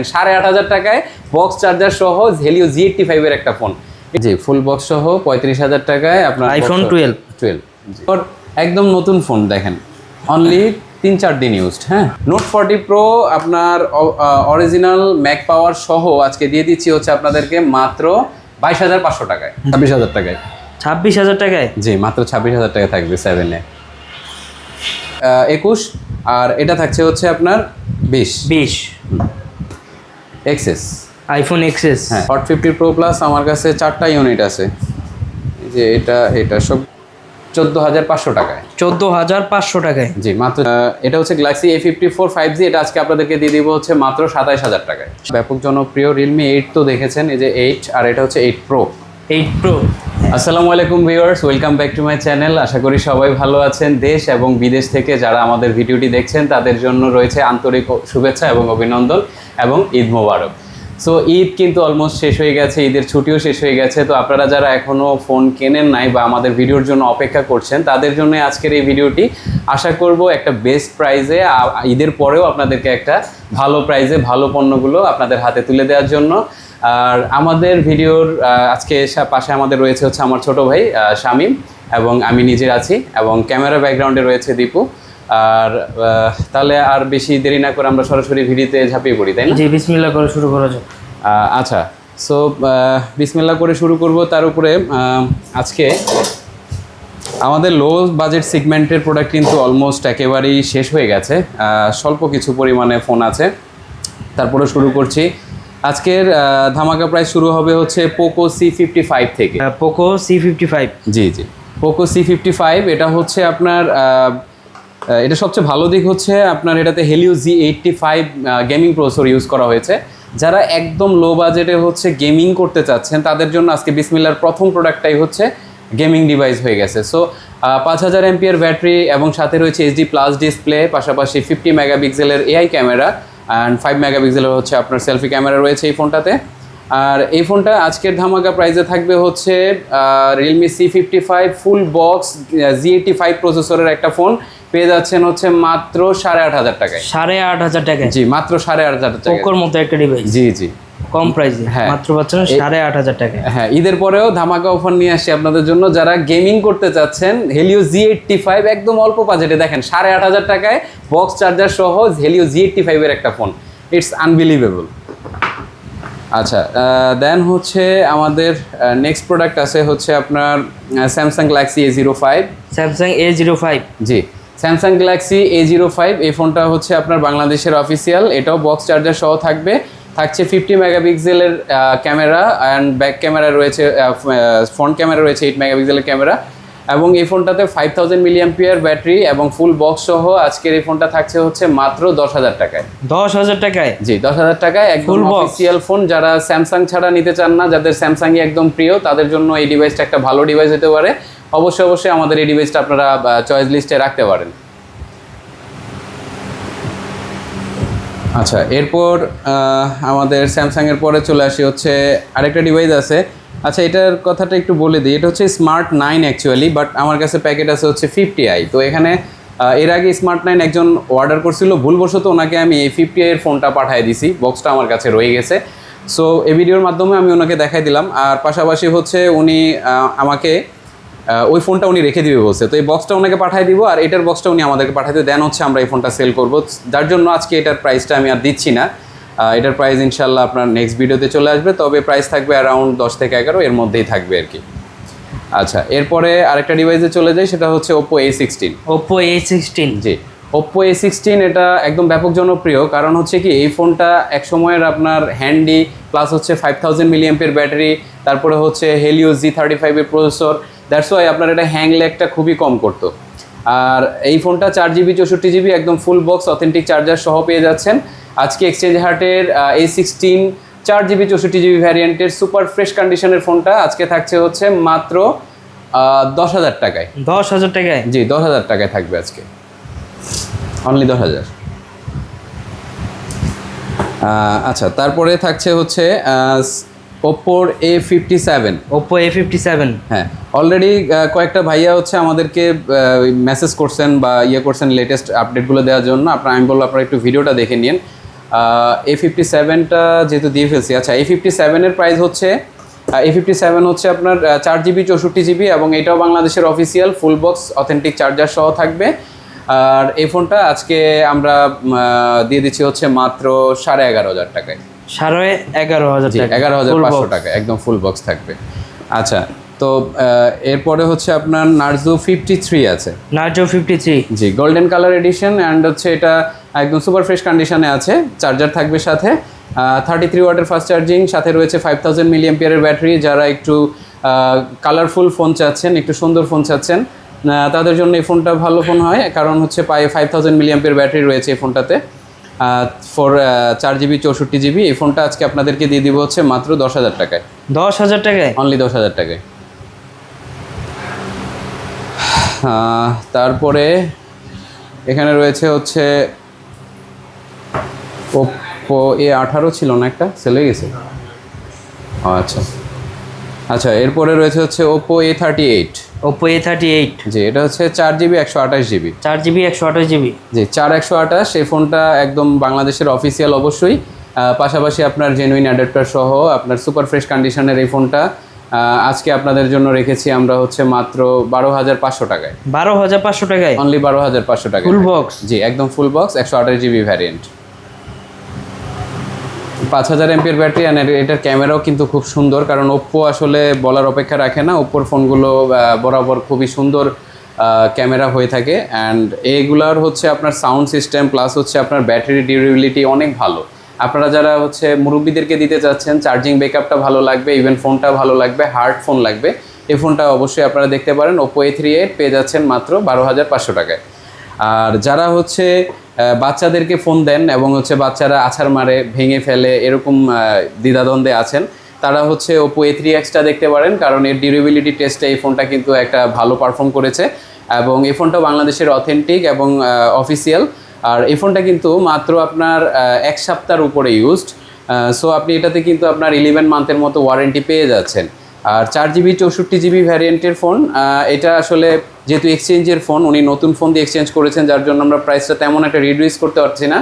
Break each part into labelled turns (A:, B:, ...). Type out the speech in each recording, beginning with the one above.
A: 8,500 টাকায় box charger সহ Helio Z85 এর একটা ফোন। জি, ফুল বক্স সহ 35,000 টাকায় আপনার
B: আইফোন 12
A: একদম নতুন ফোন দেখেন, অনলি 3-4 দিন ইউজড। হ্যাঁ, নোট 40 প্রো আপনার অরিজিনাল ম্যাক পাওয়ার সহ আজকে দিয়ে দিচ্ছি হচ্ছে আপনাদেরকে মাত্র 22,500 টাকায়, 26,000 টাকায়।
B: 26,000 টাকায়?
A: জি, মাত্র 26,000 টাকায় থাকবে 7 এ 21, আর এটা থাকছে হচ্ছে আপনার 20 এক্সএস
B: আইফোন এক্সএস।
A: হ্যাঁ, হট 50 প্রো প্লাস আমার কাছে 4টা ইউনিট আছে। যে এটা সব 14,500 টাকায়।
B: 14,500 টাকায়?
A: জি, মাত্র। এটা হচ্ছে গ্যালাক্সি A54 5G, এটা আজকে আপনাদেরকে দিয়ে দিব হচ্ছে মাত্র 27,000 টাকায়। ব্যাপক জনপ্রিয় রিয়েলমি 8 তো দেখেছেন, এই যে 8, আর এটা হচ্ছে 8 প্রো। আসসালামু আলাইকুম viewers, welcome back to my channel. আশা করি সবাই ভালো আছেন। দেশ এবং বিদেশ থেকে যারা আমাদের ভিডিওটি দেখছেন তাদের জন্য রয়েছে আন্তরিক শুভেচ্ছা এবং অভিনন্দন এবং ঈদ মোবারক। সো ঈদ কিন্তু অলমোস্ট শেষ হয়ে গেছে, ঈদের ছুটিও শেষ হয়ে গেছে। তো আপনারা যারা এখনও ফোন কেনেন নাই বা আমাদের ভিডিওর জন্য অপেক্ষা করছেন, তাদের জন্য আজকের এই ভিডিওটি। আশা করব একটা বেস্ট প্রাইসে ঈদের পরেও আপনাদেরকে একটা ভালো প্রাইসে ভালো পণ্যগুলো আপনাদের হাতে তুলে দেওয়ার জন্য। আর আমাদের ভিডিওর আজকে পাশে আমাদের রয়েছে হচ্ছে আমার ছোট ভাই শামীম, এবং আমি নিজে আছি, এবং ক্যামেরা ব্যাকগ্রাউন্ডে রয়েছে দীপু। আর তাহলে আর বেশি দেরি না করে আমরা সরাসরি ভিডিওতে ঝাঁপিয়ে পড়ি, তাই না?
B: জি, বিসমিল্লাহ করে শুরু করা যাক।
A: আচ্ছা, সো বিসমিল্লাহ করে শুরু করব। তার উপরে আজকে আমাদের লো বাজেট সেগমেন্টের প্রোডাক্ট কিন্তু অলমোস্ট একেবারেই শেষ হয়ে গেছে। স্বল্প কিছু পরিমাণে ফোন আছে, তারপরে শুরু করছি। আজকের ধামাকা প্রাইস শুরু হবে হচ্ছে পোকো C55 থেকে।
B: Poco C55?
A: জি, পোকো C55। এটা হচ্ছে আপনার এটা সবচেয়ে ভালো দিক হচ্ছে আপনার এটাতে Helio Z85 gaming processor use করা হয়েছে। যারা একদম লো বাজেটে হচ্ছে গেমিং করতে চাচ্ছেন তাদের জন্য আজকে বিসমিল্লার প্রথম প্রোডাক্টটাই হচ্ছে গেমিং ডিভাইস হয়ে গেছে। সো 5,000 এমপিআর ব্যাটারি এবং সাথে রয়েছে HD+ ডিসপ্লে, পাশাপাশি 50 মেগাপিক্সেলের AI ক্যামেরা অ্যান্ড 5 মেগাপিক্সেলের হচ্ছে আপনার সেলফি ক্যামেরা রয়েছে এই ফোনটাতে। আর এই ফোনটা আজকের ধামাকা প্রাইসে থাকবে হচ্ছে Realme C55 full box Z85 প্রসেসরের একটা ফোন পেয়ে যাচ্ছেন হচ্ছে মাত্র 8,500 টাকায়।
B: 8,500 টাকায়?
A: জি, মাত্র 8,500 টাকা।
B: পোকোর মতো একটা ডিভাইস।
A: জি
B: কম প্রাইসে মাত্র পাচ্ছেন 8,500 টাকায়।
A: হ্যাঁ, ঈদের পরেও ধামাকা অফার নিয়ে আসছি আপনাদের জন্য। যারা গেমিং করতে চাচ্ছেন হেলিও Z85 একদম অল্প বাজেটে দেখেন 8,500 টাকায় বক্স চার্জার সহ হেলিও Z85 এর একটা ফোন, ইটস আনবিলিভেবল। আচ্ছা, দেন হচ্ছে আমাদের নেক্সট প্রোডাক্ট আছে হচ্ছে আপনার Samsung Galaxy A05।
B: Samsung A05?
A: জি, স্যামসাং গ্যালাক্সি A05। এই ফোনটা হচ্ছে আপনার বাংলাদেশের অফিসিয়াল। এটাও বক্স চার্জার সহ থাকছে 50 মেগাপিক্সেলের ক্যামেরা অ্যান্ড ব্যাক ক্যামেরা রয়েছে, ফ্রন্ট ক্যামেরা রয়েছে 8 মেগাপিক্সেলের ক্যামেরা, এবং এই ফোনটাতে 5,000 মিলিঅ্যাম্পিয়ার ব্যাটারি এবং ফুল বক্স সহ আজকের এই ফোনটা থাকছে হচ্ছে মাত্র 10,000 টাকায়।
B: 10,000 টাকায়?
A: জি, 10,000 টাকায় একদম অফিসিয়াল ফোন। যারা স্যামসাং ছাড়া নিতে চান না, যাদের স্যামসাংই একদম প্রিয়, তাদের জন্য এই ডিভাইসটা একটা ভালো ডিভাইস হতে পারে। অবশ্যই আমাদের এই ডিভাইসটা আপনারা চয়েস লিস্টে রাখতে পারেন। আচ্ছা, এরপর আমাদের স্যামসাংয়ের পরে চলে আসি হচ্ছে আরেকটা ডিভাইস আছে। আচ্ছা, এটার কথাটা একটু বলে দিই। এটা হচ্ছে স্মার্ট 9 অ্যাকচুয়ালি, বাট আমার কাছে প্যাকেট আছে হচ্ছে 50i। তো এখানে এর আগে স্মার্ট 9 একজন অর্ডার করছিল, ভুলবশত ওনাকে আমি এই 50i এর ফোনটা পাঠিয়ে দিছি, বক্সটা আমার কাছে রয়ে গেছে। সো এই ভিডিওর মাধ্যমে আমি ওনাকে দেখাই দিলাম। আর পাশাপাশি হচ্ছে উনি আমাকে ওই ফোনটা উনি রেখে দিবে বলছে, তো এই বক্সটা ওনাকে পাঠিয়ে দিব, আর এটার বক্সটা উনি আমাদেরকে পাঠিয়ে দেন হচ্ছে আমরা এই ফোনটা সেল করবো। যার জন্য আজকে এটার প্রাইসটা আমি আর দিচ্ছি না। এটার প্রাইস ইনশাল্লাহ আপনার নেক্সট ভিডিওতে চলে আসবে, তবে প্রাইস থাকবে অ্যারাউন্ড 10 থেকে 11 এর মধ্যেই থাকবে আর কি। আচ্ছা, এরপরে আরেকটা ডিভাইসে চলে যাই, সেটা হচ্ছে Oppo A16।
B: Oppo A16?
A: জি, Oppo A16 এটা একদম ব্যাপক জনপ্রিয়, কারণ হচ্ছে কি এই ফোনটা এক সময়ের আপনার হ্যান্ডি, প্লাস হচ্ছে 5,000 মিলিঅ্যাম্পিয়ার ব্যাটারি, তারপরে হচ্ছে হেলিও Z35 এর প্রসেসর। দ্যাটস ওয়াই আপনার এটা হ্যাং ল্যাগটা খুবই কম করতো। আর এই ফোনটা 4GB 64GB একদম ফুল বক্স অথেন্টিক চার্জার সহ পেয়ে যাচ্ছেন আজকে এক্সচেঞ্জ হার্টের A16 4GB 64GB ভ্যারিয়েন্টের super fresh কন্ডিশনের ফোনটা আজকে থাকছে হচ্ছে মাত্র 10,000 টাকায়।
B: 10,000 টাকায়?
A: জি, 10,000 টাকায় থাকবে আজকে, অনলি 10,000। আচ্ছা, তারপরে থাকছে হচ্ছে Oppo A57।
B: Oppo A57?
A: হ্যাঁ, অলরেডি কয়েকটা ভাইয়া হচ্ছে আমাদেরকে মেসেজ করছেন বা করছেন লেটেস্ট আপডেটগুলো দেওয়ার জন্য। আমি বলবো আপনারা একটু ভিডিওটা দেখে নিন। A57টা যেহেতু দিয়ে ফেলছি, আচ্ছা A57-এর প্রাইস হচ্ছে A57 হচ্ছে আপনার 4GB 64GB এবং এটাও বাংলাদেশের official full box authentic charger সহ থাকবে। আর এই ফোনটা আজকে আমরা দিয়ে দিচ্ছি হচ্ছে মাত্র 11,500 টাকায়।
B: 11,500
A: জি,
B: টাকা
A: 11,500 টাকা একদম ফুল বক্স থাকবে। আচ্ছা, তো এরপরে হচ্ছে আপনার নার্জো 53 আছে।
B: Narzo 53
A: G, golden colour addition and হচ্ছে এটা একদম সুপার ফ্রেশ কন্ডিশনে আছে। চার্জার থাকবে সাথে 33 ওয়াটের ফাস্ট চার্জিং, সাথে রয়েছে 5000 মিলিঅ্যাম্পিয়ারের ব্যাটারি। যারা একটু কালারফুল ফোন চাচ্ছেন, একটু সুন্দর ফোন চাচ্ছেন, তাদের জন্য এই ফোনটা ভালো ফোন হয়, কারণ হচ্ছে 5000 মিলিঅ্যাম্পিয়ার ব্যাটারি রয়েছে এই ফোনটাতে। 4GB 64GB। এই ফোনটা আজকে আপনাদেরকে দিয়ে দিব হচ্ছে মাত্র 10,000 টাকায়।
B: 10,000 টাকায়
A: অনলি 10,000 টাকায়। তারপরে এখানে রয়েছে হচ্ছে ওপ্পো A18 ছিল না, একটা সেলে গেছে। আচ্ছা আচ্ছা, এরপরে রয়েছে হচ্ছে ওপ্পো A38।
B: ওপ্পো A38
A: জি, এটা হচ্ছে 4GB 128GB।
B: 4GB 128GB।
A: জি, 4/128। এই ফোনটা একদম বাংলাদেশের অফিসিয়াল অবশ্যই, পাশাপাশি আপনার জেনুইন অ্যাডাপ্টার সহ আপনার সুপার ফ্রেশ কন্ডিশনের এই ফোনটা আজকে আপনাদের জন্য রেখেছি আমরা হচ্ছে মাত্র 12,500 টাকায়।
B: 12,500 টাকায়
A: অনলি 12,500 টাকা
B: ফুল বক্স।
A: জি, একদম ফুল বক্স 128GB ভ্যারিয়েন্ট, 5000 এমপির ব্যাটারি। অ্যান্ড এটার ক্যামেরাও কিন্তু খুব সুন্দর, কারণ ওপ্পো আসলে বলার অপেক্ষা রাখে না। ওপ্পোর ফোনগুলো বরাবর খুবই সুন্দর ক্যামেরা হয়ে থাকে। অ্যান্ড এইগুলার হচ্ছে আপনার সাউন্ড সিস্টেম প্লাস হচ্ছে আপনার ব্যাটারি ডিউরেবিলিটি অনেক ভালো। আপনারা যারা হচ্ছে মুরব্বীদেরকে দিতে চাচ্ছেন, চার্জিং ব্যাকআপটা ভালো লাগবে, ইভেন ফোনটা ভালো লাগবে, হার্ড ফোন লাগবে, এই ফোনটা অবশ্যই আপনারা দেখতে পারেন। ওপ্পো A38 পেয়ে যাচ্ছেন মাত্র 12,500 টাকায়। আর যারা হচ্ছে বাচ্চাদেরকে ফোন দেন এবং হচ্ছে বাচ্চারা আছাড় মারে, ভেঙে ফেলে, এরকম দ্বিধাদ্বন্দ্বে আছেন, তারা হচ্ছে ওপ্পো A3Xটা দেখতে পারেন, কারণ এর ডিউরেবিলিটি টেস্টে এই ফোনটা কিন্তু একটা ভালো পারফর্ম করেছে এবং এই ফোনটা বাংলাদেশের অথেন্টিক এবং অফিসিয়াল। আর এই ফোনটা কিন্তু মাত্র আপনার 1 সপ্তাহের উপরে ইউজড। সো আপনি এটাতে কিন্তু আপনার 11 মান্থের মতো ওয়ারেন্টি পেয়ে যাচ্ছেন। আর 4GB 64GB ভ্যারিয়েন্টের ফোন, এটা আসলে যেহেতু এক্সচেঞ্জের ফোন, উনি নতুন ফোন দিয়ে এক্সচেঞ্জ করেছেন, যার জন্য আমরা প্রাইসটা তেমন একটা রিডিউস করতে পারছি না।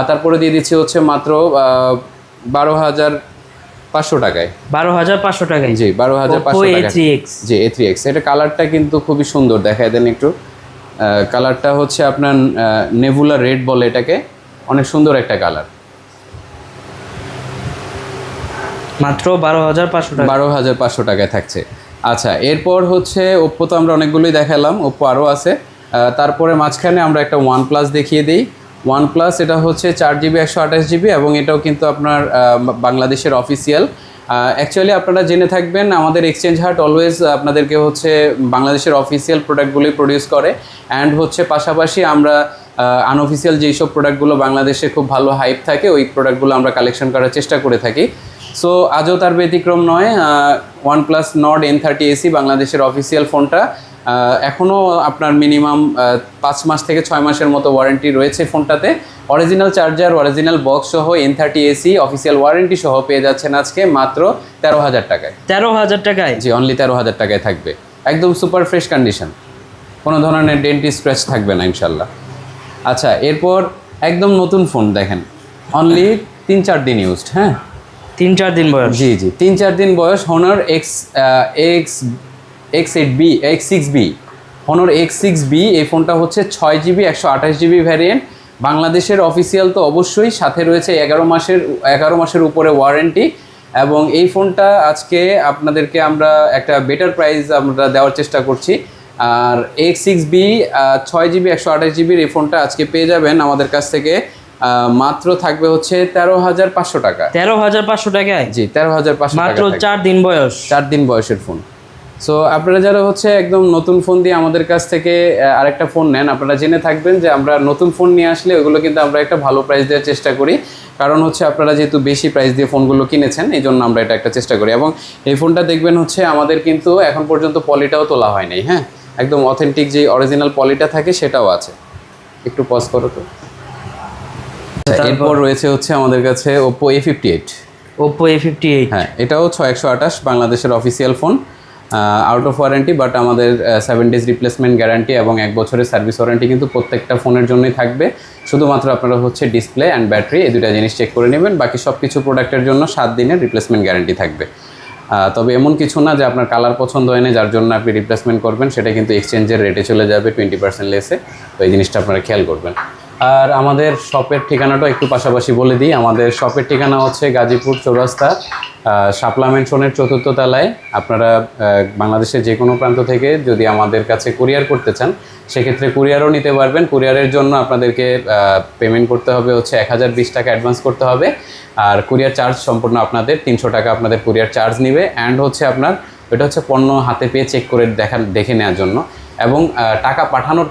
A: তারপরে দিয়ে দিচ্ছি হচ্ছে মাত্র 12,500 টাকায়।
B: 12,500 টাকায়
A: জি, 12,500 টাকা।
B: A3X।
A: জি, A3X। এটা কালারটা কিন্তু খুবই সুন্দর, দেখায় দেন একটু। কালারটা হচ্ছে আপনার নেভুলা রেড বলে এটাকে, অনেক সুন্দর একটা কালার।
B: মাত্র 12,500 টাকা।
A: 12,500 টাকায় থাকছে। আচ্ছা, এরপর হচ্ছে ওপ্পো তো আমরা অনেকগুলোই দেখালাম, ওপ্পো আরও আছে। তারপরে মাঝখানে আমরা একটা OnePlus দেখিয়ে দিই। OnePlus এটা হচ্ছে 4GB 128GB এবং এটাও কিন্তু আপনার বাংলাদেশের অফিসিয়াল। অ্যাকচুয়ালি আপনারা জেনে থাকবেন, আমাদের এক্সচেঞ্জ হাট অলওয়েজ আপনাদেরকে হচ্ছে বাংলাদেশের অফিসিয়াল প্রোডাক্টগুলি প্রডিউস করে। অ্যান্ড হচ্ছে পাশাপাশি আমরা আনঅফিসিয়াল যেই সব প্রোডাক্টগুলো বাংলাদেশে খুব ভালো হাইপ থাকে, ওই প্রোডাক্টগুলো আমরা কালেকশন করার চেষ্টা করে থাকি। সো আজও তার ব্যতিক্রম নয়। OnePlus Nord N30 AC বাংলাদেশের অফিসিয়াল ফোনটা, এখনও আপনার মিনিমাম 5 মাস থেকে 6 মাসের মতো ওয়ারেন্টি রয়েছে ফোনটাতে। অরিজিনাল চার্জার, অরিজিনাল বক্স সহ N30 AC অফিসিয়াল ওয়ারেন্টি সহ পেয়ে যাচ্ছেন আজকে মাত্র 13,000 টাকায়।
B: 13,000 টাকায়
A: জি, অনলি 13,000 টাকায় থাকবে, একদম সুপার ফ্রেশ কন্ডিশন, কোনো ধরনের ডেন্টি স্ক্র্যাচ থাকবে না ইনশাল্লাহ। আচ্ছা, এরপর একদম নতুন ফোন দেখেন, অনলি 3-4 দিন ইউজড। হ্যাঁ,
B: 3-4 দিন বয়স।
A: জি জি, 3-4 দিন বয়স। Honor X6B। Honor X6B এই ফোনটা হচ্ছে 6GB 128GB ভ্যারিয়েন্ট, বাংলাদেশের অফিসিয়াল তো অবশ্যই, সাথে রয়েছে 11 মাসের উপরে ওয়ারেন্টি। এবং এই ফোনটা আজকে আপনাদেরকে আমরা একটা বেটার প্রাইস আমরা দেওয়ার চেষ্টা করছি। আর X6B 6GB 128GB এই ফোনটা আজকে পেয়ে যাবেন আমাদের কাছ থেকে মাত্র থাকবে হচ্ছে 13,500 টাকা।
B: 13,500 টাকায়
A: জি, 13,500 টাকা
B: মাত্র 4 দিন বয়স।
A: 4 দিন বয়সের ফোন। সো আপনারা যারা হচ্ছে একদম নতুন ফোন দিয়ে আমাদের কাছ থেকে আরেকটা ফোন নেন, আপনারা জেনে থাকবেন যে আমরা নতুন ফোন নিয়ে আসলে ওগুলো কিন্তু আমরা একটা ভালো প্রাইস দেওয়ার চেষ্টা করি, কারণ হচ্ছে আপনারা যেহেতু বেশি প্রাইস দিয়ে ফোনগুলো কিনেছেন, এই জন্য আমরা এটা একটা চেষ্টা করি। এবং এই ফোনটা দেখবেন হচ্ছে আমাদের কিন্তু এখন পর্যন্ত পলিটাও তোলা হয়নি। হ্যাঁ, একদম অথেন্টিক যে অরিজিনাল পলিটা থাকে সেটাও আছে। একটু পজ করো তো। এরপর রয়েছে হচ্ছে আমাদের কাছে ওপ্পো A58।
B: Oppo A58।
A: হ্যাঁ, এটাও 6128 বাংলাদেশের official phone. Out of warranty, but আমাদের 7 days রিপ্লেসমেন্ট গ্যারান্টি এবং 1 বছরের সার্ভিস ওয়ারেন্টি কিন্তু প্রত্যেকটা ফোনের জন্যই থাকবে। শুধুমাত্র আপনারা হচ্ছে ডিসপ্লে অ্যান্ড ব্যাটারি এই দুটা জিনিস চেক করে নেবেন, বাকি সব কিছু প্রোডাক্টের জন্য 7 দিনের রিপ্লেসমেন্ট গ্যারান্টি থাকবে। তবে এমন কিছু না যে আপনার কালার পছন্দ হয় না যার জন্য আপনি রিপ্লেসমেন্ট করবেন, সেটা কিন্তু এক্সচেঞ্জের রেটে চলে যাবে 20% লেসে। তো এই জিনিসটা আপনারা খেয়াল করবেন। আর আমাদের শপের ঠিকানাটাও একটু পাশাপাশি বলে দিই। আমাদের শপের ঠিকানা হচ্ছে গাজীপুর চৌরাস্তা, শাপলা ম্যানশনের 4th তলায়। আপনারা বাংলাদেশের যে কোনো প্রান্ত থেকে যদি আমাদের কাছে কুরিয়ার করতে চান সেক্ষেত্রে কুরিয়ারও নিতে পারবেন। কুরিয়ারের জন্য আপনাদেরকে পেমেন্ট করতে হবে হচ্ছে 1020 টাকা অ্যাডভান্স করতে হবে, আর কুরিয়ার চার্জ সম্পূর্ণ আপনাদের 300 টাকা আপনাদের কুরিয়ার চার্জ নেবে। অ্যান্ড হচ্ছে আপনার এটা হচ্ছে পণ্য হাতে পেয়ে চেক করে দেখে নেওয়ার জন্য, এবং টাকা পাঠানোর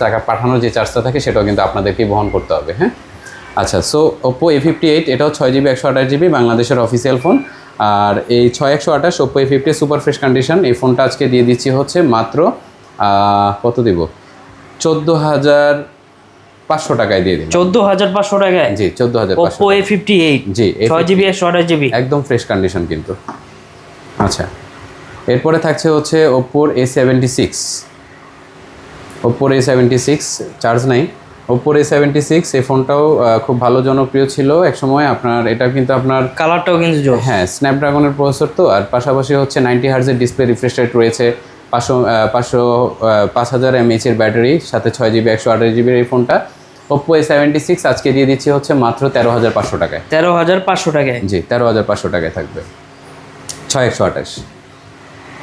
A: টাকা পাঠানোর যে চার্জটা থাকে সেটাও কিন্তু আপনাদেরকেই বহন করতে হবে। হ্যাঁ, আচ্ছা। সো ওপো A58 এটাও 6GB 128GB বাংলাদেশের অফিসিয়াল ফোন। আর এই 6128 Oppo A50 super fresh condition, এই ফোনটা আজকে দিয়ে দিচ্ছি হচ্ছে মাত্র কত দিব, 14,500 টাকায় দিয়ে দিন।
B: 14,500 টাকায়?
A: জি, 14,500।
B: ওপো A58
A: জি,
B: 6GB 128GB
A: একদম ফ্রেশ কন্ডিশন কিন্তু। আচ্ছা, এরপরে থাকছে হচ্ছে ওপ্পোর A76। ওপ্পোর A76 চার্জ নাই। ওপ্পোর A76 এই ফোনটাও খুব ভালো জনপ্রিয় ছিল একসময়। আপনার এটা কিন্তু আপনার
B: কালারটাও কিন্তু জোস।
A: হ্যাঁ, স্ন্যাপড্রাগনের প্রসেসর তো, আর পাশাপাশি হচ্ছে 90 হার্জের ডিসপ্লে রিফ্রেশ রেট রয়েছে, 5000 mAh এর ব্যাটারি, সাথে 6GB 128GB এই ফোনটা। ওপ্পো A76 আজকে দিয়ে দিচ্ছি হচ্ছে মাত্র 13,500 টাকায়।
B: 13,500 টাকায়?
A: জি, 13,500 টাকায় থাকবে 6128।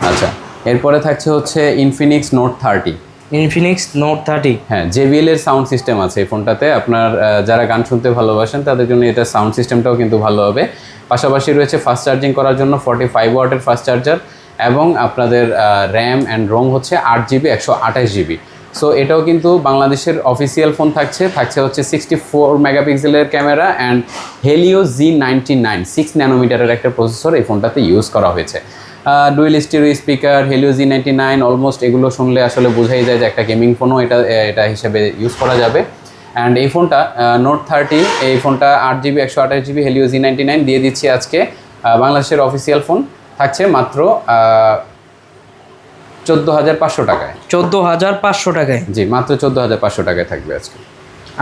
A: আচ্ছা, এরপরে থাকছে হচ্ছে ইনফিনিক্স নোট 30।
B: Infinix note 30?
A: হ্যাঁ, JBL এর সাউন্ড সিস্টেম আছে এই ফোনটাতে। আপনার যারা গান শুনতে ভালোবাসেন তাদের জন্য এটা সাউন্ড সিস্টেমটাও কিন্তু ভালো হবে। পাশাপাশি রয়েছে ফাস্ট চার্জিং করার জন্য 45 ওয়াটের ফাস্ট চার্জার, এবং আপনাদের র্যাম অ্যান্ড রোম হচ্ছে 8GB 128GB। সো এটাও কিন্তু বাংলাদেশের অফিসিয়াল ফোন থাকছে হচ্ছে 64 মেগাপিক্সেলের ক্যামেরা অ্যান্ড হেলিও G99 6 ন্যানোমিটারের একটা প্রসেসর এই ফোনটাতে ইউজ করা হয়েছে। Dual stereo speaker, Helio G99 almost এগুলো শুনলে আসলে বোঝাই যায় যে একটা গেমিং ফোনও এটা হিসেবে ইউজ করা যাবে। অ্যান্ড এই ফোনটা নোট 30, এই ফোনটা 8GB 128GB হেলিও G99 দিয়ে দিচ্ছি আজকে। বাংলাদেশের অফিসিয়াল ফোন থাকছে মাত্র 14,500 টাকায়।
B: 14,500 টাকায়?
A: জি, মাত্র 14,500 টাকায় থাকবে আজকে।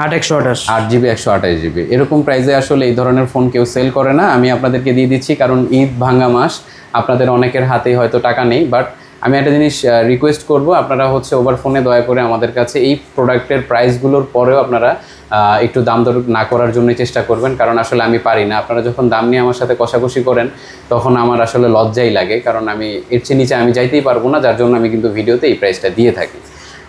B: 8GB
A: 128GB এরকম প্রাইসে আসলে এই ধরনের ফোন কেউ সেল করে না। আমি আপনাদেরকে দিয়ে দিচ্ছি কারণ ঈদ ভাঙা মাস, আপনাদের অনেকের হাতেই হয়তো টাকা নেই। বাট আমি একটা জিনিস রিকোয়েস্ট করব, আপনারা হচ্ছে ওভার ফোনে দয়া করে আমাদের কাছে এই প্রোডাক্টের প্রাইসগুলোর পরেও আপনারা একটু দাম দর না করার জন্য চেষ্টা করবেন, কারণ আসলে আমি পারি না। আপনারা যখন দাম নিয়ে আমার সাথে কষাকষি করেন তখন আমার আসলে লজ্জাই লাগে, কারণ আমি এর চেয়ে নিচে আমি যাইতেই পারবো না, যার জন্য আমি কিন্তু ভিডিওতে এই প্রাইসটা দিয়ে থাকি।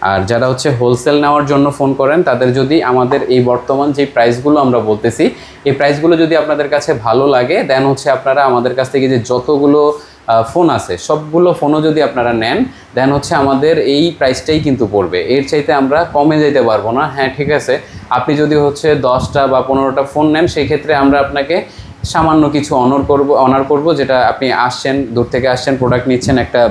A: আর যারা হচ্ছে হোলসেল নেওয়ার জন্য ফোন করেন তাদের যদি আমাদের এই বর্তমান যে প্রাইসগুলো আমরা বলতেছি এই প্রাইসগুলো যদি আপনাদের কাছে ভালো লাগে, দেন হচ্ছে আপনারা আমাদের কাছ থেকে যে যতগুলো ফোন আছে সবগুলো ফোনও যদি আপনারা নেন, দেন হচ্ছে আমাদের এই প্রাইসটাই কিন্তু পড়বে, এর চাইতে আমরা কমে যেতে পারবো না। হ্যাঁ, ঠিক আছে, আপনি যদি হচ্ছে 10টা বা 15টা ফোন নেন সেই ক্ষেত্রে আমরা আপনাকে সামান্য কিছু অনার করব, যেটা আপনি আসছেন, দূর থেকে আসছেন, প্রোডাক্ট নিচ্ছেন, একটা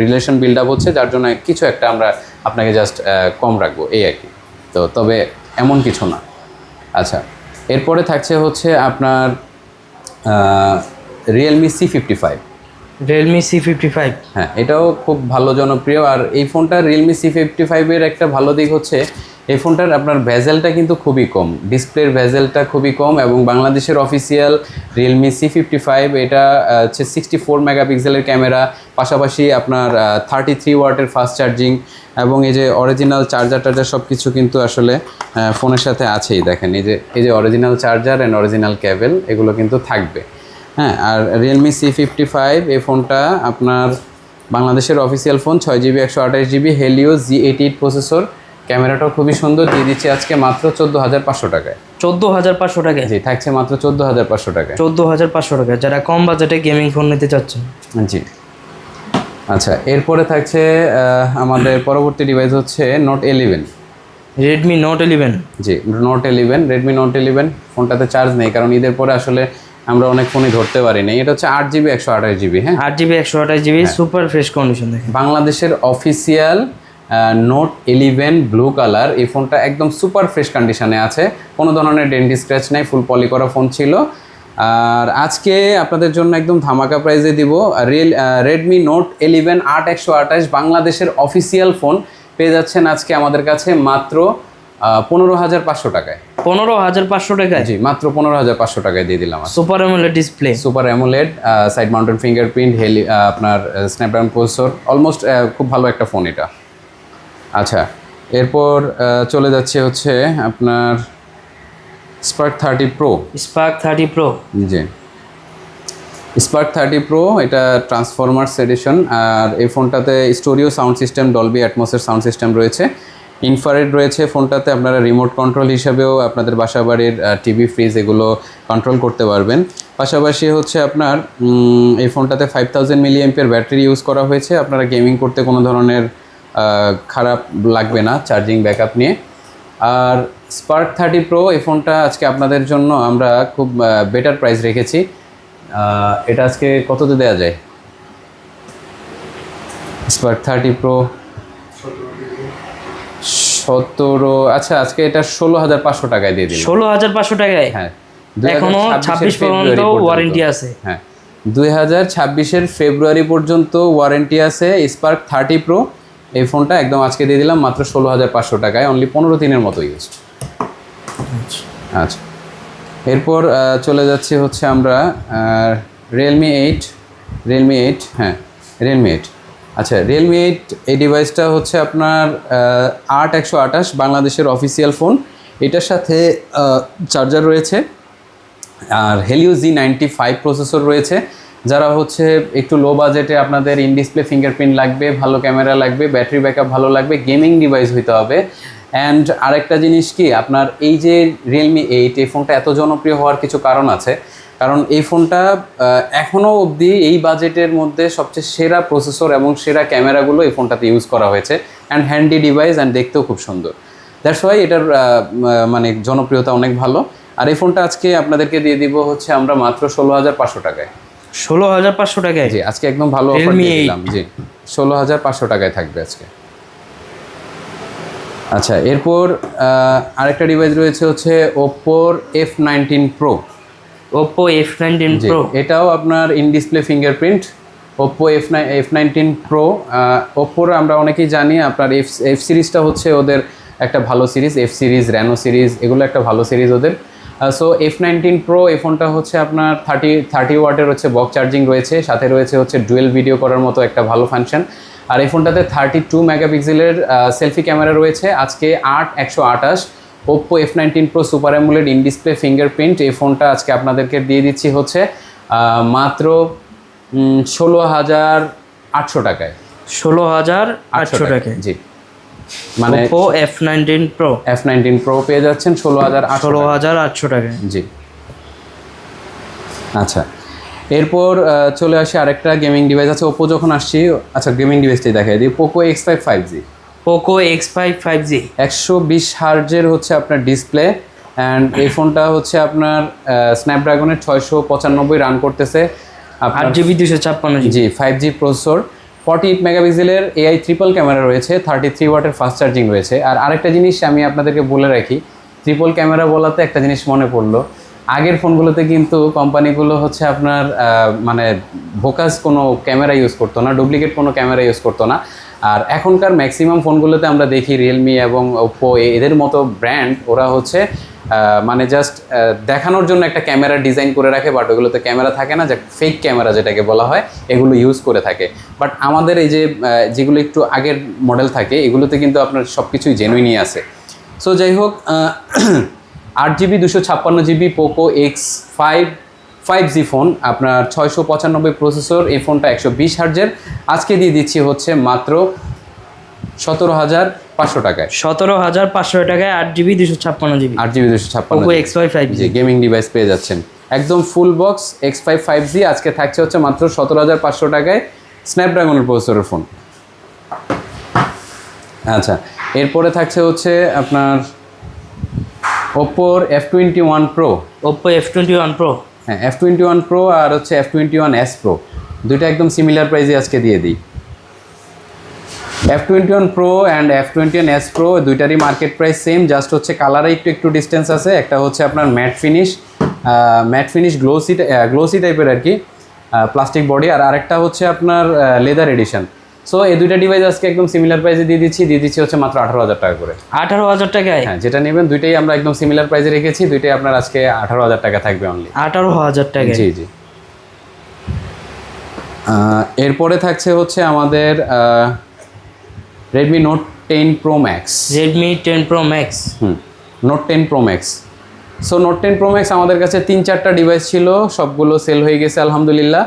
A: রিলেশন বিল্ড আপ হচ্ছে, যার জন্য কিছু একটা আমরা আপনাকে জাস্ট কম রাখবো, এই আর কি। তো তবে এমন কিছু না। আচ্ছা, এরপরে থাকছে হচ্ছে আপনার রিয়েলমি C55।
B: Realme C55?
A: হ্যাঁ, এটাও খুব ভালো জনপ্রিয়। আর এই ফোনটা রিয়েলমি C55 এর একটা ভালো দিক হচ্ছে এই ফোনটার আপনার ভেজেলটা কিন্তু খুবই কম, ডিসপ্লের ভেজেলটা খুবই কম, এবং বাংলাদেশের অফিসিয়াল রিয়েলমি C55 এটা হচ্ছে 64 মেগাপিক্সেলের ক্যামেরা, পাশাপাশি আপনার 33 ওয়াটের ফাস্ট চার্জিং, এবং এই যে অরিজিনাল চার্জার সব কিছু কিন্তু আসলে ফোনের সাথে আছেই। দেখেন এই যে অরিজিনাল চার্জার অ্যান্ড অরিজিনাল কেবল এগুলো কিন্তু থাকবে। হ্যাঁ, আর রিয়েলমি C55 এই ফোনটা আপনার বাংলাদেশের official phone, 6GB 128GB Helio G88 processor, ক্যামেরাটাও খুবই সুন্দর, দিয়ে দিচ্ছি আজকে মাত্র 14,500 টাকায়।
B: 14,500 টাকায়?
A: জি, থাকছে মাত্র 14,500 টাকায়।
B: 14,500 টাকায় যারা কম বাজেটে গেমিং ফোন নিতে চাচ্ছেন।
A: জি। আচ্ছা, এরপরে থাকছে আমাদের পরবর্তী ডিভাইস হচ্ছে নোট 11।
B: Redmi note 11?
A: জি, নোট 11, রেডমি নোট 11 ফোনটাতে চার্জ নেই, কারণ ঈদের পরে আসলে আমরা অনেক ফোনই ধরতে পারি না। এটা হচ্ছে 8GB 128GB। হ্যাঁ,
B: 8GB 128GB super fresh condition. দেখেন
A: বাংলাদেশের অফিসিয়াল নোট 11 ব্লু কালার, এই ফোনটা একদম সুপার ফ্রেশ কন্ডিশনে আছে, কোনো ধরনের ডেন্ট স্ক্র্যাচ নাই, ফুল পলি করা ফোন ছিল। আর আজকে আপনাদের জন্য একদম ধামাকা প্রাইজে দিব রেডমি নোট 11 8/128 বাংলাদেশের অফিসিয়াল ফোন পেয়ে যাচ্ছেন আজকে আমাদের কাছে মাত্র 15,500 টাকায়।
B: 15,500 টাকায়?
A: জি, মাত্র 15,500 টাকায় দিয়ে দিলাম।
B: Super AMOLED display,
A: super AMOLED, side mounted fingerprint, আপনার স্ন্যাপড্রাগন প্রসেসর, অলমোস্ট খুব ভালো একটা ফোন এটা। আচ্ছা, এরপর চলে যাচ্ছে হচ্ছে আপনার স্পার্ক 30 প্রো।
B: স্পার্ক 30 প্রো,
A: জি, স্পার্ক 30 প্রো, এটা ট্রান্সফরমার্স এডিশন। আর এই ফোনটাতে স্টোরিও সাউন্ড সিস্টেম, ডলবি অ্যাটমসের সাউন্ড সিস্টেম রয়েছে, ইনফ্রারেড রয়েছে ফোনটাতে। আপনারা রিমোট কন্ট্রোল হিসাবেও আপনাদের বাসাবাড়ির টিভি, ফ্রিজ এগুলো কন্ট্রোল করতে পারবেন। পাশাপাশি হচ্ছে আপনার এই ফোনটাতে 5000 mAh ব্যাটারি ইউজ করা হয়েছে। আপনারা গেমিং করতে কোনো ধরনের খারাপ লাগবে না চার্জিং ব্যাকআপ নিয়ে। আর স্পার্ক 30 প্রো এই ফোনটা আজকে আপনাদের জন্য আমরা খুব বেটার প্রাইস রেখেছি। এটা আজকে কততে দেওয়া যায়? স্পার্ক 30 প্রো 17, আচ্ছা আজকে এটা 16,500 টাকায় দিয়ে দিলাম।
B: 16,500 টাকায়?
A: হ্যাঁ,
B: এখনো 26 পর্যন্ত ওয়ারেন্টি আছে।
A: হ্যাঁ, 2026-এর ফেব্রুয়ারি পর্যন্ত ওয়ারেন্টি আছে স্পার্ক 30 প্রো। এই ফোনটা একদম আজকে দিয়ে দিলাম মাত্র 16,500 টাকায়, অনলি 15 দিনের মতো ইউজ। আচ্ছা, এরপর চলে যাচ্ছি হচ্ছে আমরা রিয়েলমি 8। হ্যাঁ, রিয়েলমি 8। আচ্ছা, রিয়েলমি 8 এই ডিভাইসটা হচ্ছে আপনার 8/128 বাংলাদেশের অফিসিয়াল ফোন। এটার সাথে চার্জার রয়েছে আর হেলিও G95 প্রসেসর রয়েছে। যারা হচ্ছে একটু লো বাজেটে আপনাদের ইন ডিসপ্লে ফিঙ্গারপ্রিন্ট লাগবে, ভালো ক্যামেরা লাগবে, ব্যাটারি ব্যাকআপ ভালো লাগবে, গেমিং ডিভাইস হইতে হবে। অ্যান্ড আরেকটা জিনিস কি, আপনার এই যে রিয়েলমি 8 এই ফোনটা এত জনপ্রিয় হওয়ার কিছু কারণ আছে। কারণ এই ফোনটা এখনও অবধি এই বাজেটের মধ্যে সবচেয়ে সেরা প্রসেসর এবং সেরা ক্যামেরাগুলো এই ফোনটাতে ইউজ করা হয়েছে। অ্যান্ড হ্যান্ডি ডিভাইস, অ্যান্ড দেখতেও খুব সুন্দর। দ্যাটস ওয়াই এটার মানে জনপ্রিয়তা অনেক ভালো। আর এই ফোনটা আজকে আপনাদেরকে দিয়ে দিব হচ্ছে আমরা মাত্র 16,500 টাকায়।
B: 16,500 টাকায়?
A: জি, আজকে একদম ভালো অফার দিয়ে দিলাম। জি, 16,500 টাকায় থাকবে আজকে। আচ্ছা, এরপর আরেকটা ডিভাইস রয়েছে হচ্ছে ওপ্পোর F19 pro.
B: Oppo F19 pro,
A: এটাও আপনার in display fingerprint. Oppo F19 pro. ওপ্পোর আমরা অনেকেই জানি আপনার এফ সিরিজটা হচ্ছে ওদের একটা ভালো series, F series, Reno series, এগুলো একটা ভালো সিরিজ ওদের। সো F19 প্রো এই ফোনটা হচ্ছে আপনার 30 ওয়াটের হচ্ছে বক্স চার্জিং রয়েছে, সাথে রয়েছে হচ্ছে ডুয়েল ভিডিও করার মতো একটা ভালো ফাংশন। আর এই ফোনটাতে 32 মেগাপিক্সেলের সেলফি ক্যামেরা রয়েছে। আজকে 8/128 Oppo F19 pro super AMOLED in display fingerprint এই ফোনটা আজকে আপনাদেরকে দিয়ে দিচ্ছি হচ্ছে মাত্র 16,800 টাকায়।
B: 16,800 টাকায়?
A: জি, মানে
B: ওপ্পো F19 প্রো
A: প্রো পেয়ে যাচ্ছেন
B: 16,800 টাকায়।
A: জি। আচ্ছা, এরপর চলে আসি আরেকটা গেমিং ডিভাইস আছে ওপ্পো যখন আসছি। আচ্ছা, গেমিং ডিভাইসটাই দেখাই দিই। Poco X5 5G।
B: Poco X5 5G
A: 120 হার্জের হচ্ছে আপনার ডিসপ্লে। অ্যান্ড এই ফোনটা হচ্ছে আপনার স্ন্যাপড্রাগনের 695 রান করতেছে।
B: 8GB 256GB।
A: জি, 5G প্রসেসর, 48 মেগাপিক্সেলের AI ট্রিপল ক্যামেরা রয়েছে, 33 ওয়াটের ফাস্ট চার্জিং রয়েছে। আর আরেকটা জিনিস আমি আপনাদেরকে বলে রাখি, ট্রিপল ক্যামেরা বলাতে একটা জিনিস মনে পড়লো। আগের ফোনগুলোতে কিন্তু কোম্পানিগুলো হচ্ছে আপনার মানে ভোকাস কোনো ক্যামেরা ইউজ করতো না, ডুপ্লিকেট কোনো ক্যামেরা ইউজ করতো না। আর এখনকার ম্যাক্সিমাম ফোনগুলোতে আমরা দেখি রিয়েলমি এবং ওপ্পো এদের মতো ব্র্যান্ড, ওরা হচ্ছে মানে জাস্ট দেখানোর জন্য একটা ক্যামেরা ডিজাইন করে রাখে, বাট ওগুলোতে ক্যামেরা থাকে না, যে ফেক ক্যামেরা যেটাকে বলা হয়, এগুলো ইউজ করে থাকে। বাট আমাদের এই যে যেগুলো একটু আগের মডেল থাকে, এগুলোতে কিন্তু আপনার সব কিছুই জেনুইনই আছে। সো যাই হোক, 8GB 256GB Poco X5 5G phone, আপনার 695 প্রসেসর, এই ফোনটা 120 হার্জের। আজকে দিয়ে দিচ্ছি হচ্ছে মাত্র 17,500 টাকায়।
B: 17,500 টাকায় 8GB 256GB
A: 256
B: Poco X5 5G
A: gaming device পেয়ে যাচ্ছেন একদম ফুল বক্স। X5 5G আজকে থাকছে হচ্ছে মাত্র 17,500 টাকায়, স্ন্যাপড্রাগনের প্রসেসরের ফোন। আচ্ছা, এরপরে থাকছে হচ্ছে আপনার ওপ্পোর F21 pro.
B: Oppo F21 pro,
A: হ্যাঁ, F21 প্রো আর হচ্ছে F21s প্রো, দুইটা একদম সিমিলার প্রাইসে আজকে দিয়ে দিই। F21 pro and F21s pro দুইটারই মার্কেট প্রাইস সেম, জাস্ট হচ্ছে কালারে একটু ডিস্টেন্স আছে। একটা হচ্ছে আপনার matte finish matte finish glossy টাইপের আর কি, প্লাস্টিক বডি, আর আরেকটা হচ্ছে আপনার লেদার এডিশন। সো এই দুইটা ডিভাইস আজকে একদম সিমিলার প্রাইসে দিয়ে দিচ্ছি হচ্ছে মাত্র 18,000 টাকা করে।
B: 18,000 টাকায়?
A: হ্যাঁ, যেটা নেবেন দুইটাই আমরা একদম সিমিলার প্রাইসে রেখেছি, দুইটাই আপনার আজকে 18,000 টাকা থাকবে অনলি।
B: 18,000 টাকা?
A: জি জি। এরপরে থাকছে হচ্ছে আমাদের Redmi note 10 pro max.
B: Redmi 10 pro max.
A: Note 10 pro max. So note 10 pro max আমাদের কাছে 3-4টা ডিভাইস ছিল, সবগুলো সেল হয়ে গেছে আলহামদুলিল্লাহ।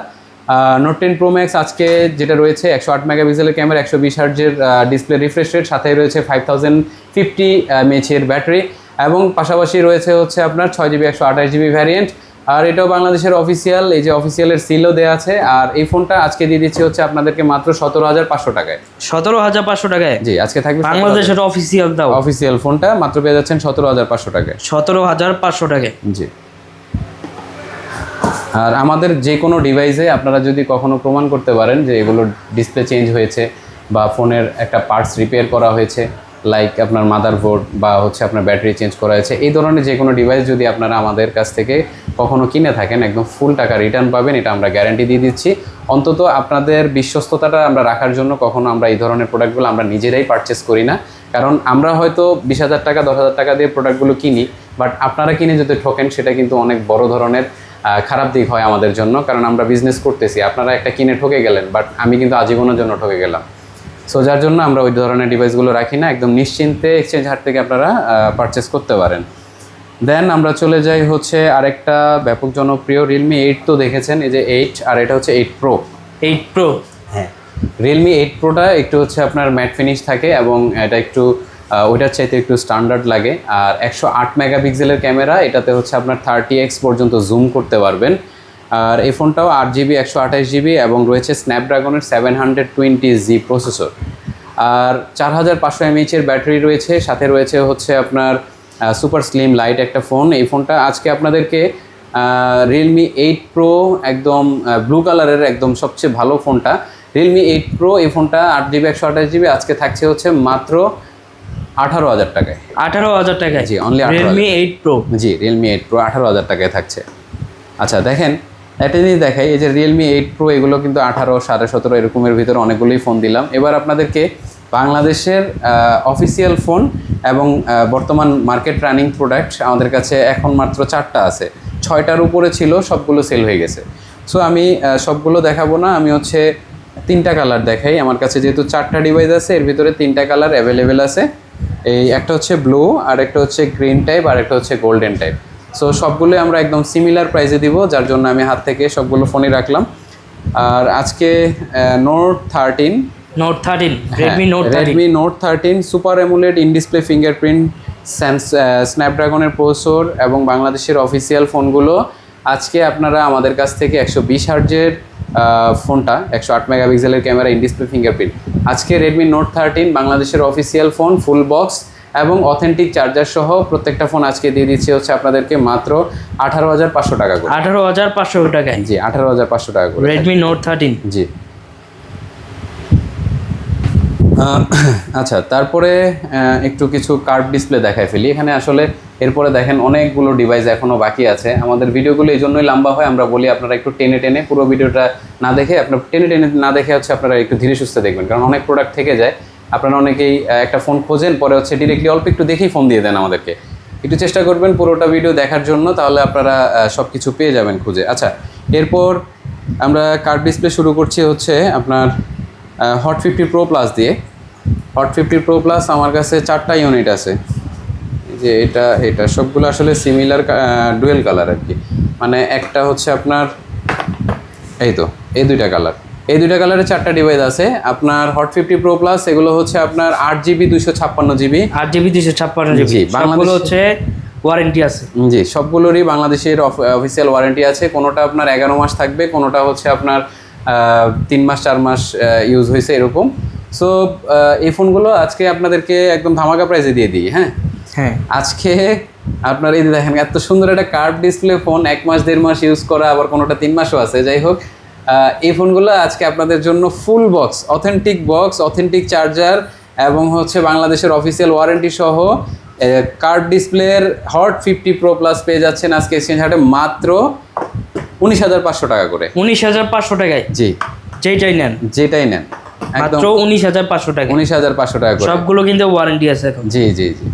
A: নোট 10 প্রো ম্যাক্স আজকে যেটা রয়েছে 108 মেগাপিক্সেলের ক্যামেরা, 120 হার্টজের ডিসপ্লে রিফ্রেশ রেট, সাথে রয়েছে 5050 mAh ব্যাটারি, এবং পাশাপাশি রয়েছে হচ্ছে আপনার 6GB 128GB ভ্যারিয়েন্ট। আর এটাও বাংলাদেশের অফিসিয়াল, এই যে অফিসিয়ালের সিলও দেওয়া আছে। আর এই ফোনটা আজকে দিয়ে দিচ্ছি হচ্ছে আপনাদেরকে মাত্র 17,500 টাকায়।
B: 17,500 টাকায়?
A: জি, আজকে থাকবে
B: বাংলাদেশের অফিসিয়াল দাও।
A: অফিসিয়াল ফোনটা মাত্র পেয়ে যাচ্ছেন 17,500 টাকায়।
B: 17,500 টাকায়?
A: জি। আর আমাদের যে কোনো ডিভাইসে আপনারা যদি কখনো প্রমাণ করতে পারেন যে এগুলো ডিসপ্লে চেঞ্জ হয়েছে বা ফোনের একটা পার্টস রিপেয়ার করা হয়েছে, লাইক আপনার মাদারবোর্ড বা হচ্ছে আপনার ব্যাটারি চেঞ্জ করা হয়েছে, এই ধরনের যে কোনো ডিভাইস যদি আপনারা আমাদের কাছ থেকে কখনো কিনে থাকেন, একদম ফুল টাকা রিটার্ন পাবেন, এটা আমরা গ্যারান্টি দিয়ে দিচ্ছি। অন্তত আপনাদের বিশ্বস্ততাটা আমরা রাখার জন্য কখনো আমরা এই ধরনের প্রোডাক্টগুলো আমরা নিজেরাই পারচেস করি না, কারণ আমরা হয়তো 20,000 টাকা 10,000 টাকা দিয়ে প্রোডাক্টগুলো কিনি, বাট আপনারা কিনে যদি ঠকেন সেটা কিন্তু অনেক বড় ধরনের খারাপ দিক হয় আমাদের জন্য, কারণ আমরা বিজনেস করতেছি, আপনারা একটা কিনে ঠকে গেলেন, বাট আমি কিন্তু আজীবনের জন্য ঠকে গেলাম। সো যার জন্য আমরা ওই ধরনের ডিভাইসগুলো রাখি না, একদম নিশ্চিন্তে এক্সচেঞ্জ হাট থেকে আপনারা পারচেস করতে পারেন। দেন আমরা চলে যাই হচ্ছে আরেকটা ব্যাপক জনপ্রিয় রিয়েলমি 8 তো দেখেছেন, এই যে 8, আর এটা হচ্ছে 8 প্রো।
B: 8 প্রো?
A: হ্যাঁ, রিয়েলমি 8 প্রোটা একটু হচ্ছে আপনার ম্যাট ফিনিশ থাকে এবং এটা একটু ওইটার চাইতে একটু স্ট্যান্ডার্ড লাগে। আর 108 মেগাপিক্সেলের ক্যামেরা, এটাতে হচ্ছে আপনার 30x পর্যন্ত জুম করতে পারবেন। আর এই ফোনটাও 8GB 128GB এবং রয়েছে স্ন্যাপড্রাগনের 720G প্রসেসর, আর 4500 mAh এর ব্যাটারি রয়েছে, সাথে রয়েছে হচ্ছে আপনার সুপার স্লিম লাইট একটা ফোন। এই ফোনটা আজকে আপনাদেরকে রিয়েলমি 8 প্রো, একদম ব্লু কালারের একদম সবচেয়ে ভালো ফোনটা রিয়েলমি 8 প্রো, এই ফোনটা 8GB 128GB আজকে থাকছে হচ্ছে মাত্র 18,000 টাকায়।
B: 18,000 টাকায়?
A: জি, অনলি
B: রিয়েলমি 8 প্রো?
A: জি, রিয়েলমি 8 প্রো 18,000 টাকায় থাকছে। আচ্ছা দেখেন, একটা জিনিস দেখাই, এই যে রিয়েলমি 8 প্রো এগুলো কিন্তু 18, 17.5 এরকমের ভিতরে অনেকগুলোই ফোন দিলাম। এবার আপনাদেরকে বাংলাদেশের অফিসিয়াল ফোন এবং বর্তমান মার্কেট রানিং প্রোডাক্ট আমাদের কাছে এখন মাত্র 4টা আছে, 6টার উপরে ছিল, সবগুলো সেল হয়ে গেছে। সো আমি সবগুলো দেখাবো না, আমি হচ্ছে 3টা কালার দেখাই। আমার কাছে যেহেতু 4টা ডিভাইস আছে, এর ভিতরে 3টা কালার অ্যাভেলেবেল আছে। এই একটা হচ্ছে ব্লু, আর একটা হচ্ছে গ্রিন টাইপ, আর একটা হচ্ছে গোল্ডেন টাইপ। সো সবগুলো আমরা একদম সিমিলার প্রাইসে দিব, যার জন্য আমি হাত থেকে সবগুলো ফোনই রাখলাম। আর আজকে note 13,
B: Redmi note 13
A: super AMOLED in display fingerprint স্ন্যাপড্রাগনের প্রসেসর এবং বাংলাদেশের অফিসিয়াল ফোনগুলো আজকে আপনারা আমাদের কাছ থেকে 120 হার্টজের ফোনটা, 108 মেগাপিক্সেলের ক্যামেরা, ইন ডিসপ্লে ফিঙ্গারপ্রিন্ট, আজকে রেডমি নোট 13 বাংলাদেশের অফিসিয়াল ফোন, ফুল বক্স এবং অথেন্টিক চার্জার সহ প্রত্যেকটা ফোন আজকে দিয়ে দিচ্ছি হচ্ছে আপনাদেরকে মাত্র 18,500 টাকা করে।
B: 18,500 টাকায়?
A: জি, 18,500 টাকা করে
B: রেডমি নোট 13।
A: জি। আচ্ছা, তারপরে একটু কিছু কার্ভ ডিসপ্লে দেখায় ফেলি এখানে। আসলে এরপরে দেখেন অনেকগুলো ডিভাইস এখনও বাকি আছে। আমাদের ভিডিওগুলো এই জন্যই লম্বা হয়, আমরা বলি আপনারা একটু টেনে টেনে পুরো ভিডিওটা না দেখে, আপনার টেনে টেনে না দেখে হচ্ছে আপনারা একটু ধীরে সুস্থে দেখবেন, কারণ অনেক প্রোডাক্ট থেকে যায়। আপনারা অনেকেই একটা ফোন খোঁজেন, পরে হচ্ছে ডিরেক্টলি অল্প একটু দেখেই ফোন দিয়ে দেন আমাদেরকে। একটু চেষ্টা করবেন পুরোটা ভিডিও দেখার জন্য, তাহলে আপনারা সব কিছু পেয়ে যাবেন খুঁজে। আচ্ছা, এরপর আমরা কার্ভ ডিসপ্লে শুরু করছি হচ্ছে আপনার হট 50 প্রো প্লাস দিয়ে। হট 50 প্রো প্লাস আমার কাছে 4টা ইউনিট আছে, যে এটা সবগুলো আসলে সিমিলার ডুয়েল কালার আর কি, মানে একটা হচ্ছে আপনার এই এই দুইটা কালারে 4টা ডিভাইস আছে আপনার হট 50 প্রো প্লাস। এগুলো হচ্ছে আপনার 8GB 256GB।
B: 8GB 256GB?
A: জি,
B: বাংলাদেশ হচ্ছে ওয়ারেন্টি আছে?
A: জি, সবগুলোরই বাংলাদেশের অফিসিয়াল ওয়ারেন্টি আছে। কোনোটা আপনার 11 মাস থাকবে, কোনোটা হচ্ছে আপনার 3 মাস 4 মাস ইউজ হয়েছে এরকম। সো এই ফোনগুলো আজকে আপনাদেরকে একদম ধামাকা প্রাইসে দিয়ে দিই। হ্যাঁ, আজকে আপনার এই দেখেন এত সুন্দর একটা কার্ভ ডিসপ্লে ফোন, 1 মাস 1.5 মাস ইউজ করা, আবার কোনোটা 3 মাসও আছে। যাই হোক, এই ফোনগুলো আজকে আপনাদের জন্য ফুল বক্স, অথেন্টিক চার্জার এবং হচ্ছে বাংলাদেশের অফিসিয়াল ওয়ারেন্টি সহ কার্ভ ডিসপ্লের হট 50 প্রো প্লাস পেয়ে যাচ্ছেন আজকে এক্সচেঞ্জ হাটে মাত্র 19,500 টাকা করে।
B: 19,500 টাকায়
A: জি,
B: যেটাই নেন
A: যেটাই নেন
B: মাত্র 19,500 টাকা।
A: 19,500 টাকা করে
B: সবগুলো কিন্তু ওয়ারেন্টি আছে এখন।
A: জি জি জি।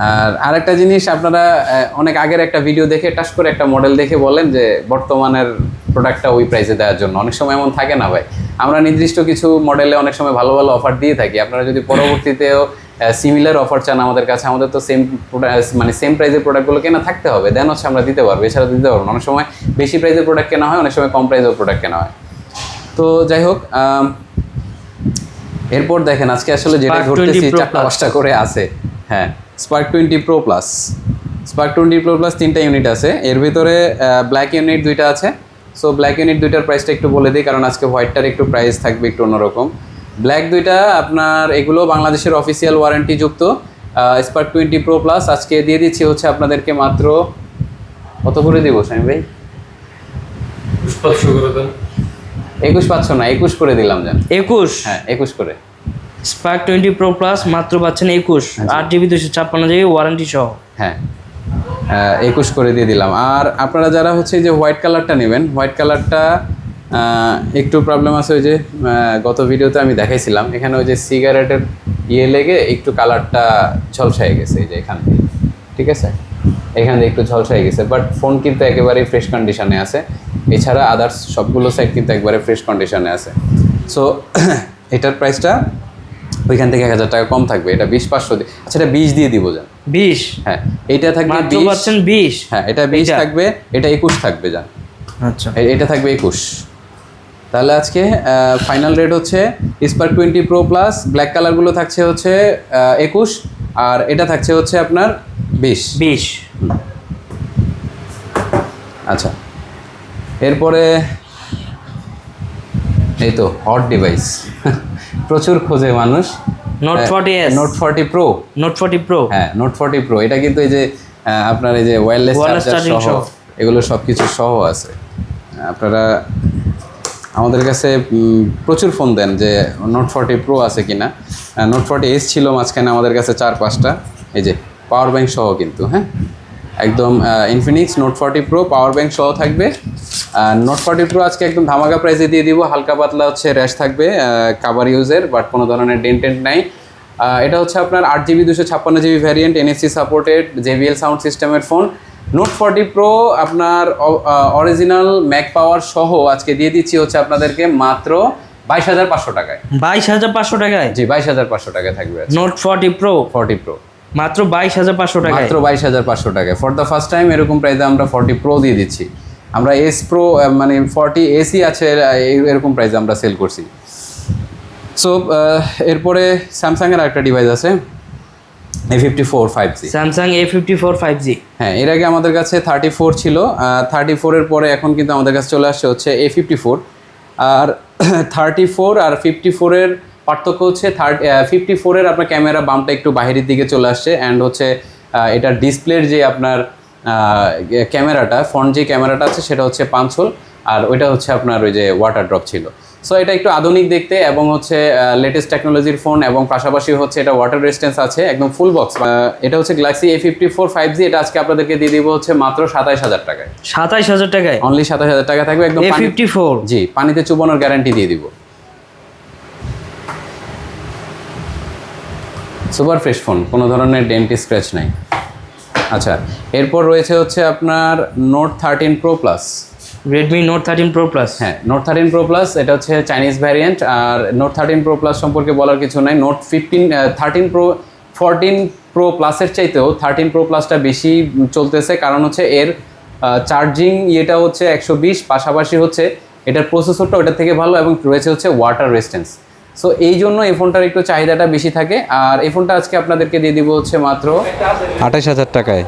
A: আর আরেকটা জিনিস, আপনারা অনেক আগের একটা ভিডিও দেখে টাচ করে একটা মডেল দেখে বলেন যে বর্তমানের প্রোডাক্টটা ওই প্রাইসে দেওয়ার জন্য। অনেক সময় এমন থাকে না ভাই, আমরা নির্দিষ্ট কিছু মডেলে অনেক সময় ভালো ভালো অফার দিয়ে থাকি। আপনারা যদি পরবর্তীতেও সিমিলার অফার চান আমাদের কাছে, আমাদের তো সেম মানে সেম প্রাইসের প্রোডাক্টগুলো কেনা থাকতে হবে, দেন হচ্ছে আমরা দিতে পারবো, এছাড়া দিতে পারবো না। অনেক সময় বেশি প্রাইসের প্রোডাক্ট কেনা হয়, অনেক সময় কম প্রাইসের প্রোডাক্ট কেনা হয়। তো যাই হোক, এরপর দেখেন আজকে আসলে যেটা
B: Spark
A: ঘুরতেছি
B: 20 Pro
A: 4-5টা করে আছে। হ্যাঁ, Spark 20 Pro Plus, Spark 20 Pro Plus 3টা ইউনিট আছে, এর ভিতরে ব্ল্যাক ইউনিট 2টা আছে। সো ব্ল্যাক ইউনিট 2টার প্রাইসটা একটু বলে দিই, কারণ আজকে হোয়াইটটার একটু প্রাইস থাকবে একটু অন্যরকম। ব্ল্যাক 2টা আপনার এগুলো বাংলাদেশের অফিসিয়াল ওয়ারেন্টি যুক্ত Spark 20 Pro Plus আজকে দিয়ে দিচ্ছি হচ্ছে আপনাদেরকে মাত্র কত করে দিব শামীম ভাই? 21,500 না, 21 করে দিলাম জান।
B: 21?
A: হ্যাঁ, 21 করে।
B: Spark 20 Pro Plus মাত্র পাচ্ছেন 21, 8GB 256GB ওয়ারেন্টি সহ।
A: হ্যাঁ, 21 করে দিয়ে দিলাম। আর আপনারা যারা হচ্ছে যে হোয়াইট কালারটা নেবেন, হোয়াইট কালারটা একটু প্রবলেম আছে, ওই যে গত ভিডিওতে আমি দেখাইছিলাম, এখানে ওই যে সিগারেটের লেগে একটু কালারটা ঝলসায় গেছে, এই যে এখান থেকে, ঠিক আছে, এখান থেকে একটু ঝলসায় গেছে। বাট ফোন কিন্তু একেবারেই ফ্রেশ কন্ডিশনে আছে, এছাড়া আদার্স সবগুলো সাইড কিন্তু একবারে ফ্রেশ কন্ডিশনে আছে। সো এটার প্রাইসটা ওইখান থেকে 1,000 টাকা কম থাকবে, এটা 20,500 দিয়ে, আচ্ছা এটা 20 দিয়ে দিব যান।
B: 20?
A: হ্যাঁ, এইটা থাকবে
B: মাত্র
A: 20,
B: পাচ্ছেন 20?
A: হ্যাঁ এটা 20 থাকবে, এটা 21 থাকবে যান।
B: আচ্ছা,
A: এটা থাকবে 21। তাহলে আজকে ফাইনাল রেট হচ্ছে Spark 20 Pro Plus ব্ল্যাক কালারগুলো থাকছে হচ্ছে 21, আর এটা থাকছে হচ্ছে আপনার 20। আচ্ছা, এরপরে এই তো হট ডিভাইস প্রচুর খোঁজে মানুষ,
B: note 40s,
A: note 40 pro.
B: Note 40 pro,
A: হ্যাঁ নোট 40 প্রো, এটা কিন্তু এই যে আপনার এই যে ওয়্যারলেস চার্জার
B: চার্জিং
A: সহ
B: সহ
A: এগুলো সব কিছু সহ আছে। আপনারা আমাদের কাছে প্রচুর ফোন দেন যে নোট 40 প্রো আছে কিনা। নোট 40s ছিল মাঝখানে আমাদের কাছে 4-5টা, এই যে পাওয়ার ব্যাংক সহ কিন্তু। হ্যাঁ, একদম Infinix note 40 pro power bank সহ থাকবে। নোট 40 প্রো আজকে একদম ধামাকা প্রাইসে দিয়ে দিব, হালকা পাতলা হচ্ছে র্যাশ থাকবে, কাভার ইউজের, বাট কোনো ধরনের ডেন্টেন্ট নাই। এটা হচ্ছে আপনার 8GB 256GB variant, NFC supported, JBL sound সিস্টেমের ফোন। নোট 40 প্রো আপনার অরিজিনাল ম্যাক পাওয়ার সহ আজকে দিয়ে দিচ্ছি হচ্ছে আপনাদেরকে মাত্র 22,500 টাকায়।
B: 22,500 টাকায়?
A: জি, 22,500 টাকায় থাকবে
B: নোট 40 প্রো
A: 40 প্রো
B: মাত্র 22,500 টাকায়।
A: মাত্র 22,500 টাকায় ফর দ্য ফার্স্ট টাইম এরকম প্রাইসে আমরা 40 প্রো দিয়ে দিচ্ছি। আমরা এস প্রো মানে 40 এসি আছে এরকম প্রাইসে আমরা সেল করছি। সো এরপরে স্যামসাংয়ের একটা ডিভাইস আছে A54 5G।
B: Samsung A54 5G।
A: হ্যাঁ, এর আগে আমাদের কাছে 34 ছিল, 34-এর পরে এখন কিন্তু আমাদের কাছে চলে আসছে হচ্ছে A54। আর 34 আর 54-এর পার্থক্য হচ্ছে 54-এর আপনার ক্যামেরা বামটা একটু বাহিরের দিকে চলে আসছে, অ্যান্ড হচ্ছে এটার ডিসপ্লের যে আপনার ক্যামেরাটা, ফ্রন্ট যে ক্যামেরাটা আছে সেটা হচ্ছে 5 হোল, আর ওইটা হচ্ছে আপনার ওই যে ওয়াটার ড্রপ ছিল। সো এটা একটু আধুনিক দেখতে এবং হচ্ছে লেটেস্ট টেকনোলজির ফোন, এবং পাশাপাশি হচ্ছে এটা ওয়াটার রেজিস্ট্যান্স আছে, একদম ফুল বক্স। এটা হচ্ছে গ্যালাক্সি A54 5G, এটা আজকে আপনাদেরকে দিয়ে দিব হচ্ছে মাত্র 27,000 টাকায়।
B: 27,000 টাকায়?
A: অনলি 27,000 টাকা থাকবে, একদম
B: A54?
A: জি, পানিতে চুবানোর গ্যারান্টি দিয়ে দিব। সুপার ফ্রেশ ফোন, কোনো ধরনের ডেন্ট স্ক্র্যাচ নাই। আচ্ছা, এরপর রয়েছে হচ্ছে আপনার note 13 pro plus.
B: Redmi note 13 pro plus?
A: হ্যাঁ, নোট 13 প্রো প্লাস, এটা হচ্ছে চাইনিজ ভ্যারিয়েন্ট। আর নোট 13 প্রো প্লাস সম্পর্কে বলার কিছু নাই। নোট 13 প্রো 14 প্রো প্লাসের চাইতেও 13 প্রো প্লাসটা বেশি চলতেছে, কারণ হচ্ছে এর চার্জিং ইয়েটা হচ্ছে 120, পাশাপাশি হচ্ছে এটার প্রসেসরটা ওটার থেকে ভালো, এবং রয়েছে হচ্ছে ওয়াটার রেজিস্ট্যান্স। সো এই জন্য এই ফোনটার একটু চাহিদাটা বেশি থাকে। আর এই ফোনটা আজকে আপনাদেরকে দিয়ে দিব হচ্ছে মাত্র 28,000 টাকায়।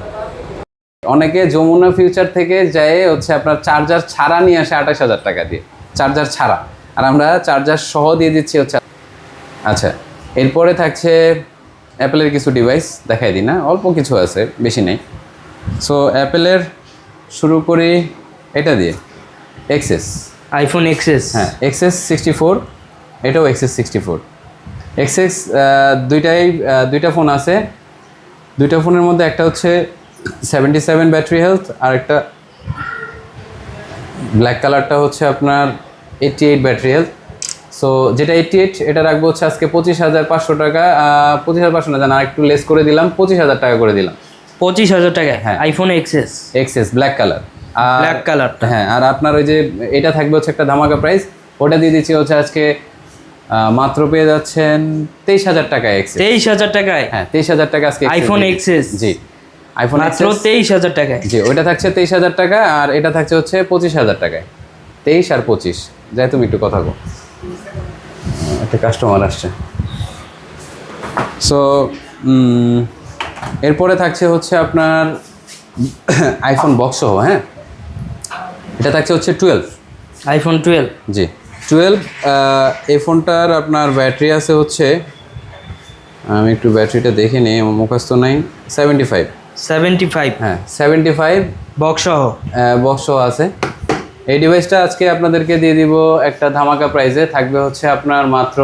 A: অনেকে যমুনা ফিউচার থেকে যায় হচ্ছে আপনার চার্জার ছাড়া নিয়ে আসে 28,000 টাকা দিয়ে, চার্জার ছাড়া, আর আমরা চার্জার সহ দিয়ে দিচ্ছি হচ্ছে। আচ্ছা, এরপরে থাকছে অ্যাপেলের কিছু ডিভাইস, দেখাই দিই না, অল্প কিছু আছে, বেশি নেই। সো অ্যাপেলের শুরু করি এটা দিয়ে, এক্সএস,
B: আইফোন এক্সএস।
A: হ্যাঁ, এক্সএস 64, এটাও এক্সএস 64। এক্সএস দুইটা ফোন আছে, দুইটা ফোনের মধ্যে একটা হচ্ছে 77 ব্যাটারি হেলথ, আর একটা ব্ল্যাক কালারটা হচ্ছে আপনার 88 ব্যাটারি হেলথ। সো যেটা 88 এটা রাখবো হচ্ছে আজকে 25,500 টাকা। 25,500 না, জানা একটু লেস করে দিলাম, 25,000 টাকা করে দিলাম।
B: 25,000 টাকায়
A: হ্যাঁ।
B: IPhone XS
A: XS black colour,
B: black colour.
A: হ্যাঁ। আর আপনার ওই যে এটা থাকবে হচ্ছে একটা ধামাকা প্রাইস, ওটা দিয়ে দিচ্ছি হচ্ছে আজকে মাত্র পেয়ে যাচ্ছেন 23,000 টাকা এক্সএস।
B: 23,000 টাকায়
A: হ্যাঁ 23,000 টাকা আজকে
B: আইফোন এক্সএস।
A: জি আইফোন
B: মাত্র 23,000 টাকায়।
A: জি ওইটা থাকছে 23,000 টাকা, আর এটা থাকছে হচ্ছে 25,000 টাকায়। 23 আর 25, যাই তুমি একটু কথা বল, একটা কাস্টমার আসছে। সো এরপরে থাকছে হচ্ছে আপনার আইফোন বক্স সহ, হ্যাঁ এটা থাকছে হচ্ছে 12।
B: আইফোন 12।
A: জি 12। এই ফোনটার আপনার ব্যাটারি আছে হচ্ছে, আমি একটু ব্যাটারিটা দেখে নিই, আমার মুখস্থ নাই, 75। হ্যাঁ 75
B: বক্স সহ।
A: বক্স সহ আছে। এই ডিভাইসটা আজকে আপনাদেরকে দিয়ে দিব একটা ধামাকা প্রাইসে, থাকবে হচ্ছে আপনার মাত্র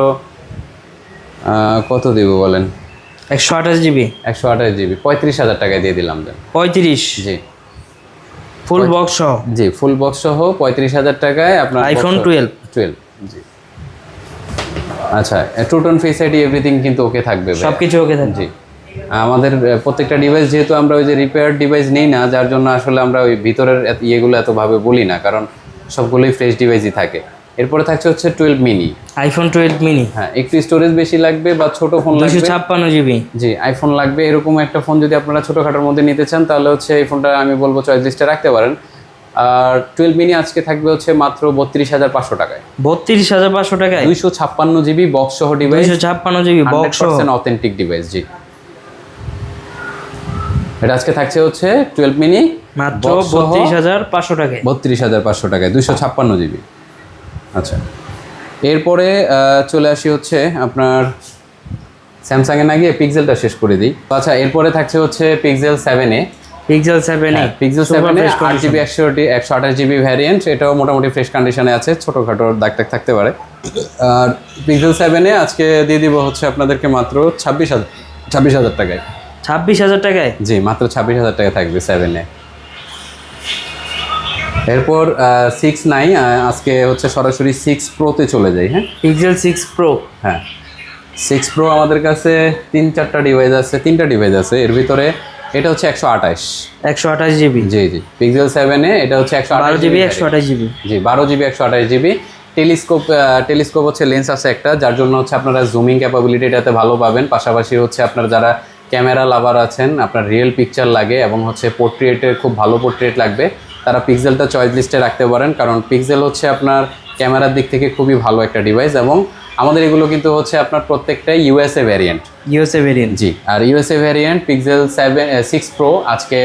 A: কত দিব বলেন?
B: 128 জিবি।
A: 128 জিবি 35,000 টাকায় দিয়ে দিলাম।
B: 35।
A: জি
B: ফুল বক্স সহ।
A: জি ফুল বক্স সহ 35,000 টাকায় আপনার
B: আইফোন 12।
A: জি আচ্ছা, ট্রুটন ফেস আইডি এভরিথিং কিন্তু ওকে থাকবে ভাই।
B: সবকিছু ওকে থাকবে।
A: জি আমাদের প্রত্যেকটা ডিভাইস যেহেতু আমরা ওই যে রিপেয়ার ডিভাইস নেই না, যার জন্য আসলে আমরা ওই ভিতরের ইয়েগুলো এতভাবে বলি না, কারণ সবগুলোই ফ্রেশ ডিভাইসই থাকে। এরপরে থাকছে হচ্ছে 12 মিনি।
B: IPhone 12 mini.
A: হ্যাঁ একটু স্টোরেজ বেশি লাগবে বা ছোট ফোন লাগবে,
B: 256 জিবি।
A: জি আইফোন লাগবে, এরকম একটা ফোন যদি আপনারা ছোটোখাটোর মধ্যে নিতে চান তাহলে হচ্ছে এই ফোনটা আমি বলবো চয়েস লিস্টে রাখতে পারেন। আর 12 মিনি আজকে থাকবে হচ্ছে মাত্র 32,500 টাকায়।
B: 32,500 টাকায়
A: 256 জিবি বক্স সহ ডিভাইস,
B: 256 জিবি বক্স সহ
A: 100% অথেন্টিক ডিভাইস। জি এটা আজকে থাকছে হচ্ছে 12 মিনি
B: মাত্র 32,500 টাকায়।
A: 32,500 টাকায় 256 জিবি। আচ্ছা এরপরে চলে আসি হচ্ছে আপনার স্যামসাংয়ে না গিয়ে পিক্সেলটা শেষ করে দিই। আচ্ছা এরপরে থাকছে হচ্ছে pixel 7a।
B: Pixel 7a।
A: Pixel 7a 8GB 128 GB variant, এটাও মোটামুটি ফ্রেশ কন্ডিশনে আছে, ছোটোখাটো দাগ টাগ থাকতে পারে। আর পিক্সেল 7a আজকে দিয়ে দিব হচ্ছে আপনাদেরকে মাত্র 26,000 টাকায়।
B: 26,000 টাকায়।
A: জি মাত্র 26,000 টাকা থাকবে 7a। এরপর 6 নাই, আজকে হচ্ছে সরাসরি 6 প্রোতে চলে যাই। হ্যাঁ
B: পিক্সেল 6 প্রো।
A: হ্যাঁ 6 প্রো আমাদের কাছে 3-4টা ডিভাইস আছে, 3টা ডিভাইস আছে। এর ভিতরে এটা হচ্ছে
B: 128 জিবি।
A: জি জি পিক্সেল 7a এটা হচ্ছে
B: 12 জিবি 128 জিবি।
A: জি 12 জিবি 128 জিবি। টেলিস্কোপ হচ্ছে লেন্স আছে একটা, যার জন্য হচ্ছে আপনারা জুমিং ক্যাপাবিলিটি এটাতে ভালো পাবেন। পাশাপাশি হচ্ছে আপনার যারা ক্যামেরা লাভার আছেন, আপনার রিয়েল পিকচার লাগে এবং হচ্ছে পোর্ট্রেটের খুব ভালো পোর্ট্রেট লাগবে, তারা পিক্সেলটা চয়েস লিস্টে রাখতে পারেন, কারণ পিক্সেল হচ্ছে আপনার ক্যামেরার দিক থেকে খুবই ভালো একটা ডিভাইস। এবং আমাদের এগুলো কিন্তু হচ্ছে আপনার প্রত্যেকটাই ইউএসএ ভ্যারিয়েন্ট। জি আর ইউএসএ ভ্যারিয়েন্ট পিক্সেল 6 প্রো আজকে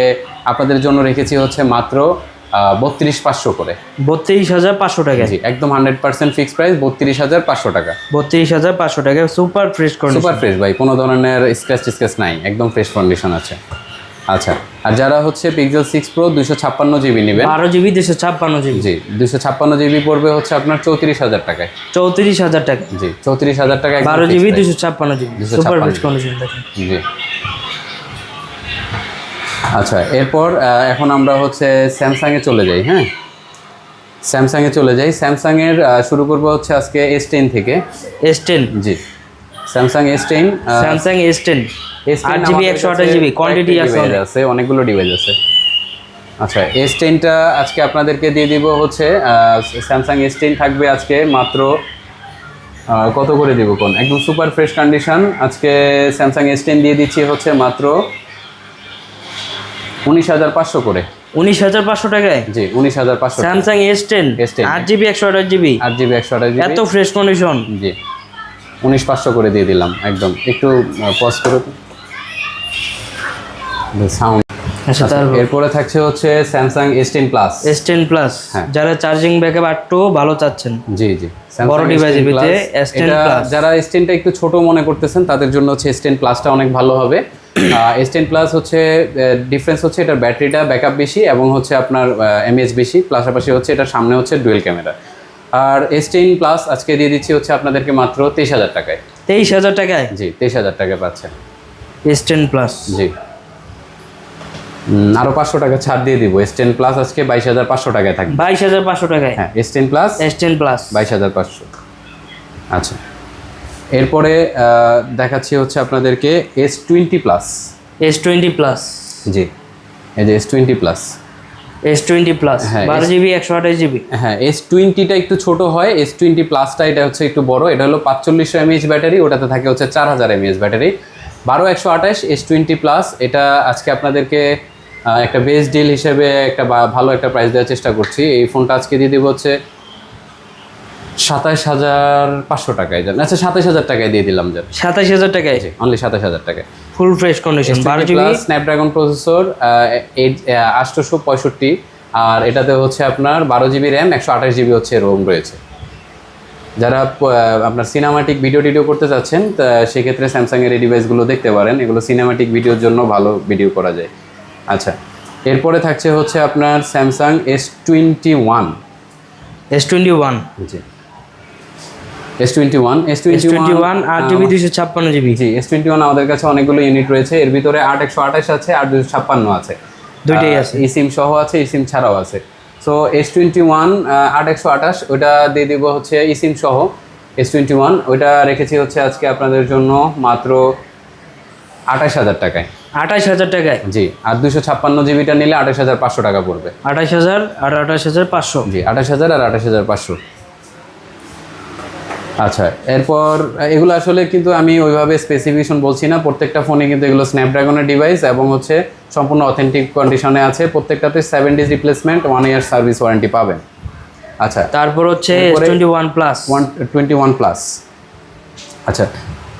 A: আপনাদের জন্য রেখেছি হচ্ছে মাত্র 32,500 করে।
B: 32,500 টাকা।
A: জি একদম 100% ফিক্স প্রাইস 32,500 টাকা।
B: 32,500 টাকা super fresh condition.
A: Super fresh ভাই, কোনো ধরনের স্ক্র্যাচ নাই, একদম ফ্রেশ কন্ডিশন আছে। আচ্ছা আর যারা হচ্ছে পিক্সেল 6 প্রো 256 জিবি নেবেন,
B: 12 জিবি 256 জিবি।
A: জি 256 জিবি পড়বে হচ্ছে আপনার 34,000 টাকায়।
B: 34,000 টাকা।
A: জি 34,000 টাকা
B: 12 GB 256 GB super fresh condition দেখেন।
A: জি আচ্ছা এরপর এখন আমরা হচ্ছে স্যামসাংয়ে চলে যাই। হ্যাঁ স্যামসাংয়ে চলে যাই। স্যামসাংয়ের শুরু করব হচ্ছে আজকে S10 থেকে।
B: S10।
A: জি Samsung S10।
B: Samsung S10 8GB 128GB quantity
A: আছে, অনেকগুলো ডিভাইস আছে। আচ্ছা S10টা আজকে আপনাদেরকে দিয়ে দিব হচ্ছে স্যামসাং S10 থাকবে আজকে মাত্র কত করে দিব কোন, একদম সুপার ফ্রেশ কন্ডিশন। আজকে স্যামসাং S10 দিয়ে দিচ্ছি হচ্ছে মাত্র 19,500 করে।
B: 19,500 টাকায়।
A: জি 19,500।
B: Samsung S10 8GB 128GB
A: 8GB
B: এত ফ্রেশ কন্ডিশন।
A: জি 19,500 করে দিয়ে দিলাম একদম। একটু পজ করে সাউন্ড।
B: আচ্ছা
A: এরপরে থাকছে হচ্ছে Samsung S10 plus.
B: S10 plus যারা চার্জিং ব্যাকআপ একটু ভালো চাচ্ছেন।
A: জি জি
B: বড় ডিভাইসের ভিতরে S10 প্লাস।
A: যারা S10টা একটু ছোট মনে করতেছেন তাদের জন্য হচ্ছে S10 প্লাসটা অনেক ভালো হবে। S10 প্লাস হচ্ছে ডিফারেন্স হচ্ছে এটার ব্যাটারিটা ব্যাকআপ বেশি এবং হচ্ছে আপনার এমএএইচ বেশি, পাশাপাশি হচ্ছে এটার সামনে হচ্ছে ডুয়েল ক্যামেরা। আর S10 প্লাস আজকে দিয়ে দিচ্ছি হচ্ছে আপনাদেরকে মাত্র 23,000 টাকায়।
B: 23,000 টাকায়।
A: জি 23,000 টাকায় পাচ্ছেন
B: S10 প্লাস।
A: জি আরো 500 টাকা ছাড় দিয়ে দিব। S10 প্লাস আজকে 22,500 টাকায় থাকবে।
B: 22,500 টাকায়।
A: হ্যাঁ, S10 প্লাস
B: S10 প্লাস
A: 22,500। আচ্ছা, এরপরে দেখাচ্ছি হচ্ছে আপনাদেরকে S20 প্লাস।
B: S20 plus.
A: জি, এই যে S20 প্লাস।
B: S20 প্লাস
A: হ্যাঁ,
B: 12GB 128GB।
A: হ্যাঁ, S20টা একটু ছোট হয়, S20 প্লাসটা এটা হচ্ছে একটু বড়। এটা হলো 4500 mAh ব্যাটারি, ওটাতে থাকে হচ্ছে 4000 mAh ব্যাটারি। 12128 S20 plus. এটা আজকে আপনাদেরকে একটা বেস্ট ডিল হিসেবে একটা ভালো একটা প্রাইস দেওয়ার চেষ্টা করছি। এই ফোনটা আজকে দিয়ে দেবো হচ্ছে 27,500 টাকায়। যান, আচ্ছা 27,000 টাকায় দিয়ে দিলাম। যান
B: 27,000 টাকায়,
A: অনলি 27,000 টাকায়।
B: Full fresh condition, 12GB
A: Snapdragon processor, 865। আর এটাতে হচ্ছে আপনার 12GB র্যাম, 128GB হচ্ছে রোম রয়েছে। যারা আপনার সিনেমাটিক ভিডিও করতে চাচ্ছেন সেক্ষেত্রে স্যামসাংয়ের এই ডিভাইসগুলো দেখতে পারেন। এগুলো সিনেমাটিক ভিডিওর জন্য ভালো ভিডিও করা যায়। আচ্ছা, এরপরে থাকছে হচ্ছে আপনার স্যামসাং S21।
B: S21
A: জি, S21
B: 8GB 256GB।
A: জি, S21 আমাদের কাছে অনেকগুলো ইউনিট রয়েছে। এর ভিতরে 8 128 আছে, 8 256 আছে,
B: দুইটাই আছে।
A: eSIM সহ আছে, eSIM ছাড়াও আছে। সো S21 8 128 ওটা দিয়ে দিব হচ্ছে eSIM সহ। S21 ওইটা রেখেছি হচ্ছে আজকে আপনাদের জন্য মাত্র 28,000 টাকায়।
B: 28,000 টাকায়।
A: জি, আর 256GBটা নিলে 28,500 টাকা পড়বে।
B: 28,000 আর 28,500।
A: জি, 28,000 আর 28,500। আচ্ছা, এরপর এগুলো আসলে কিন্তু আমি ওইভাবে স্পেসিফিকেশন বলছি না। প্রত্যেকটা ফোনে কিন্তু এগুলো স্ন্যাপড্রাগনের ডিভাইস এবং হচ্ছে সম্পূর্ণ অথেন্টিক কন্ডিশনে আছে। প্রত্যেকটাতে 7 days replacement, 1 year service warranty পাবেন। আচ্ছা,
B: তারপর হচ্ছে S21 প্লাস।
A: 21 প্লাস। আচ্ছা,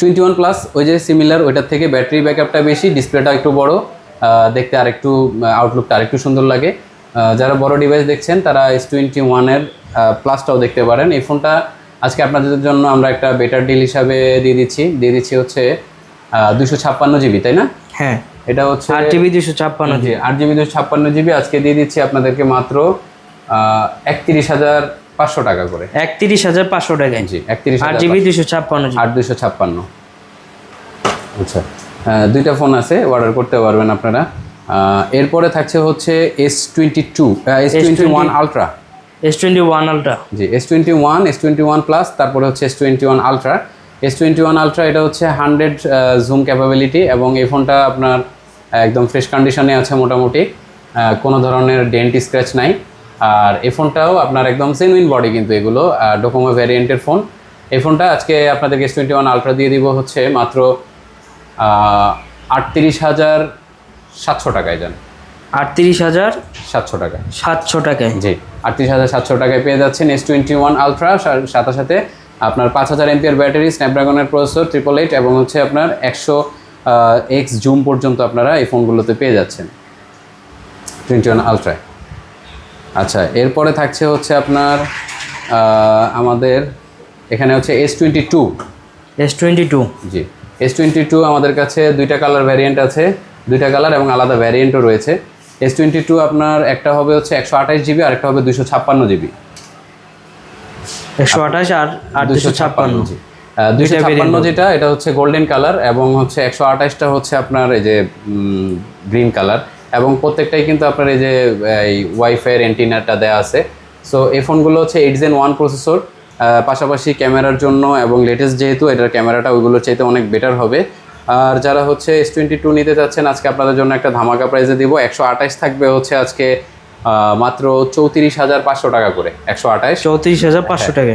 A: 21 প্লাস ওই যে সিমিলার, ওইটার থেকে ব্যাটারি ব্যাকআপটা বেশি, ডিসপ্লেটা একটু বড়, দেখতে আরেকটু আউটলুকটা আরেকটু সুন্দর লাগে। যারা বড় ডিভাইস দেখছেন তারা S21-এর প্লাসটাও দেখতে পারেন। এই ফোনটা আজকে আপনাদের জন্য আমরা একটা বেটার ডিল হিসাবে দিয়ে দিচ্ছি হচ্ছে 256GB, তাই না?
B: হ্যাঁ,
A: এটা হচ্ছে
B: 8GB 256GB।
A: 8GB 256GB আজকে দিয়ে দিচ্ছি আপনাদেরকে মাত্র 31,500 টাকা করে।
B: 31,500 টাকায়।
A: জি, 31,500।
B: 8GB 256GB।
A: 8,256। আচ্ছা, দুইটা ফোন আছে, অর্ডার করতে পারবেন আপনারা। এরপরে থাকছে হচ্ছে S21 আলট্রা।
B: S21 ultra.
A: জি, S21 প্লাস, তারপরে হচ্ছে S21 আলট্রা। S21 আলট্রা এটা হচ্ছে 100 জুম ক্যাপাবিলিটি এবং এই ফোনটা আপনার একদম ফ্রেশ কন্ডিশনে আছে মোটামুটি, কোনো ধরনের ডেন্ট স্ক্র্যাচ নাই। আর এই ফোনটাও আপনার একদম জেনুইন বডি, কিন্তু এগুলো ডোকোমো ভ্যারিয়েন্টের ফোন। এই ফোনটা আজকে আপনাদেরকে S21 আলট্রা দিয়ে দিব হচ্ছে মাত্র 38,700 টাকায়। যান
B: 38,700
A: টাকা।
B: 700 টাকায়।
A: জি, 38,700 টাকায় পেয়ে যাচ্ছেন S21 আলট্রা। সাথে সাথে আপনার 5000 mAh ব্যাটারি, স্ন্যাপড্রাগনের প্রসেসর 888 এবং হচ্ছে আপনার 100x জুম পর্যন্ত আপনারা এই ফোনগুলোতে পেয়ে যাচ্ছেন 21 আলট্রায়। আচ্ছা, এরপরে থাকছে হচ্ছে আপনার আমাদের এখানে হচ্ছে S22। জি, S22 আমাদের কাছে দুইটা কালার ভ্যারিয়েন্ট আছে, দুইটা কালার এবং আলাদা ভ্যারিয়েন্টও রয়েছে। S22 আপনার একটা হবে হচ্ছে 128GB আর একটা হবে 256GB।
B: 128 আর 256।
A: 256 যেটা, এটা হচ্ছে গোল্ডেন কালার এবং হচ্ছে 128টা হচ্ছে আপনার এই যে গ্রিন কালার। এবং প্রত্যেকটাই কিন্তু আপনার এই যে ওয়াইফাইয়ের অ্যান্টিনাটা দেওয়া আছে। সো এই ফোনগুলো হচ্ছে 8 Gen 1 প্রসেসর, পাশাপাশি ক্যামেরার জন্য এবং লেটেস্ট যেহেতু এটার ক্যামেরাটা ওইগুলোর চাইতে অনেক বেটার হবে। আর যারা হচ্ছে S22 নিতে চাচ্ছেন আজকে আপনাদের জন্য একটা ধামাকা প্রাইসে দিব। 128 থাকবে হচ্ছে আজকে মাত্র 34,500 টাকা করে। 128
B: 34,500 টাকা।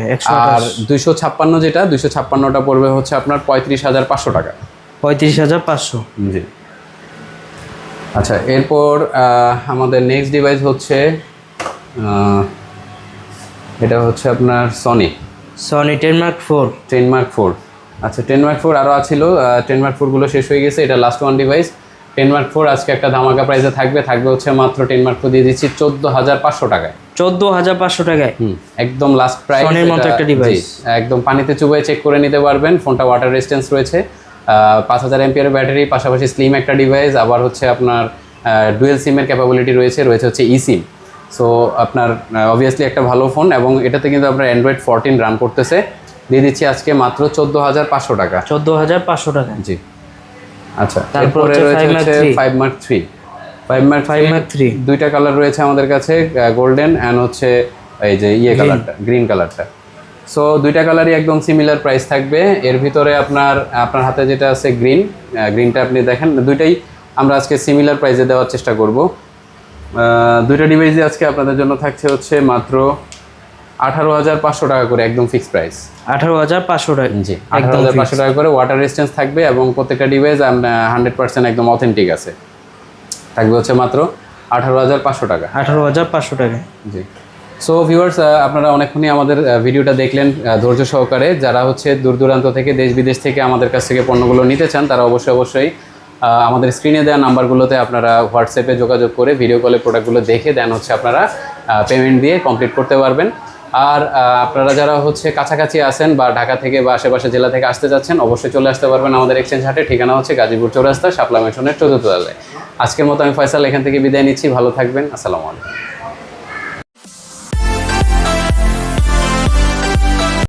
A: আর 256 যেটা, 256টা পড়বে হচ্ছে আপনার 35,500 টাকা।
B: 35,500।
A: জি। আচ্ছা, এরপর আমাদের নেক্সট ডিভাইস হচ্ছে এটা হচ্ছে আপনার সনি
B: 10 Mark 4।
A: 10 Mark 4। আচ্ছা, 10 Mark 4 আরও ছিল, 10 Mark 4গুলো শেষ হয়ে গেছে, এটা লাস্ট ওয়ান ডিভাইস। 10 Mark 4 আজকে একটা ধামাকা প্রাইসে থাকবে হচ্ছে মাত্র 10 Mark 4 দিয়ে দিচ্ছি 14,500 টাকায়।
B: 14,500 টাকায়।
A: একদম লাস্ট প্রাইস।
B: সনির মতো একটা ডিভাইস,
A: একদম পানিতে চুবিয়ে চেক করে নিতে পারবেন। ফোনটা ওয়াটার রেজিস্ট্যান্স রয়েছে, 5000 mAh ব্যাটারি, পাশাপাশি স্লিম একটা ডিভাইস, আবার হচ্ছে আপনার ডুয়েল সিমের ক্যাপাবিলিটি রয়েছে হচ্ছে eSIM। সো আপনার অবভিয়াসলি একটা ভালো ফোন এবং এটাতে কিন্তু আপনার Android 14 রান করতেছে। দিয়ে দিচ্ছি আজকে মাত্র 14,500 টাকা।
B: 14,500 টাকা।
A: জি। আচ্ছা,
B: তারপর
A: এরপরে
B: হচ্ছে
A: রয়েছে
B: 5 Mark 3।
A: 5 Mark 3। 5 মার্ক
B: 3
A: দুইটা কালার রয়েছে আমাদের কাছে, গোল্ডেন অ্যান্ড হচ্ছে এই যে কালারটা, গ্রিন কালারটা। সো দুইটা কালারই একদম সিমিলার প্রাইস থাকবে। এর ভিতরে আপনার হাতে যেটা আছে গ্রিনটা আপনি দেখেন, দুইটাই আমরা আজকে সিমিলার প্রাইসে দেওয়ার চেষ্টা করব। দুইটা ডিভাইসই আজকে আপনাদের জন্য থাকছে হচ্ছে মাত্র 18,500 টাকা করে, একদম ফিক্সড প্রাইস।
B: 18,500 টাকা,
A: জি 18,500 টাকা করে। ওয়াটার রেজিস্ট্যান্স থাকবে এবং প্রত্যেকটা ডিভাইস 100% একদম অথেন্টিক আছে। থাকবে হচ্ছে মাত্র 18,500 টাকা।
B: 18,500 টাকা।
A: জি। সো ভিউয়ার্স, আপনারা অনেকক্ষণই আমাদের ভিডিওটা দেখলেন ধৈর্য সহকারে। যারা হচ্ছে দূর দূরান্ত থেকে, দেশ বিদেশ থেকে আমাদের কাছ থেকে পণ্যগুলো নিতে চান, তারা অবশ্যই আমাদের স্ক্রিনে দেওয়া নাম্বারগুলোতে আপনারা হোয়াটসঅ্যাপে যোগাযোগ করে ভিডিও কলে প্রোডাক্টগুলো দেখে দেন হচ্ছে আপনারা পেমেন্ট দিয়ে কমপ্লিট করতে পারবেন। আর আপনারা যারা হচ্ছে কাছাকাছি আছেন বা ঢাকা থেকে বা আশেপাশে জেলা থেকে আসতে যাচ্ছেন, অবশ্যই চলে আসতে পারবেন আমাদের এক্সচেঞ্জ হাটে। ঠিকানা হচ্ছে গাজীপুর চৌরাস্তা, শাপলা মেশনের 4th তলায়। আজকের মতো আমি ফয়সাল এখান থেকে বিদায় নিচ্ছি। ভালো থাকবেন। আসসালামু আলাইকুম।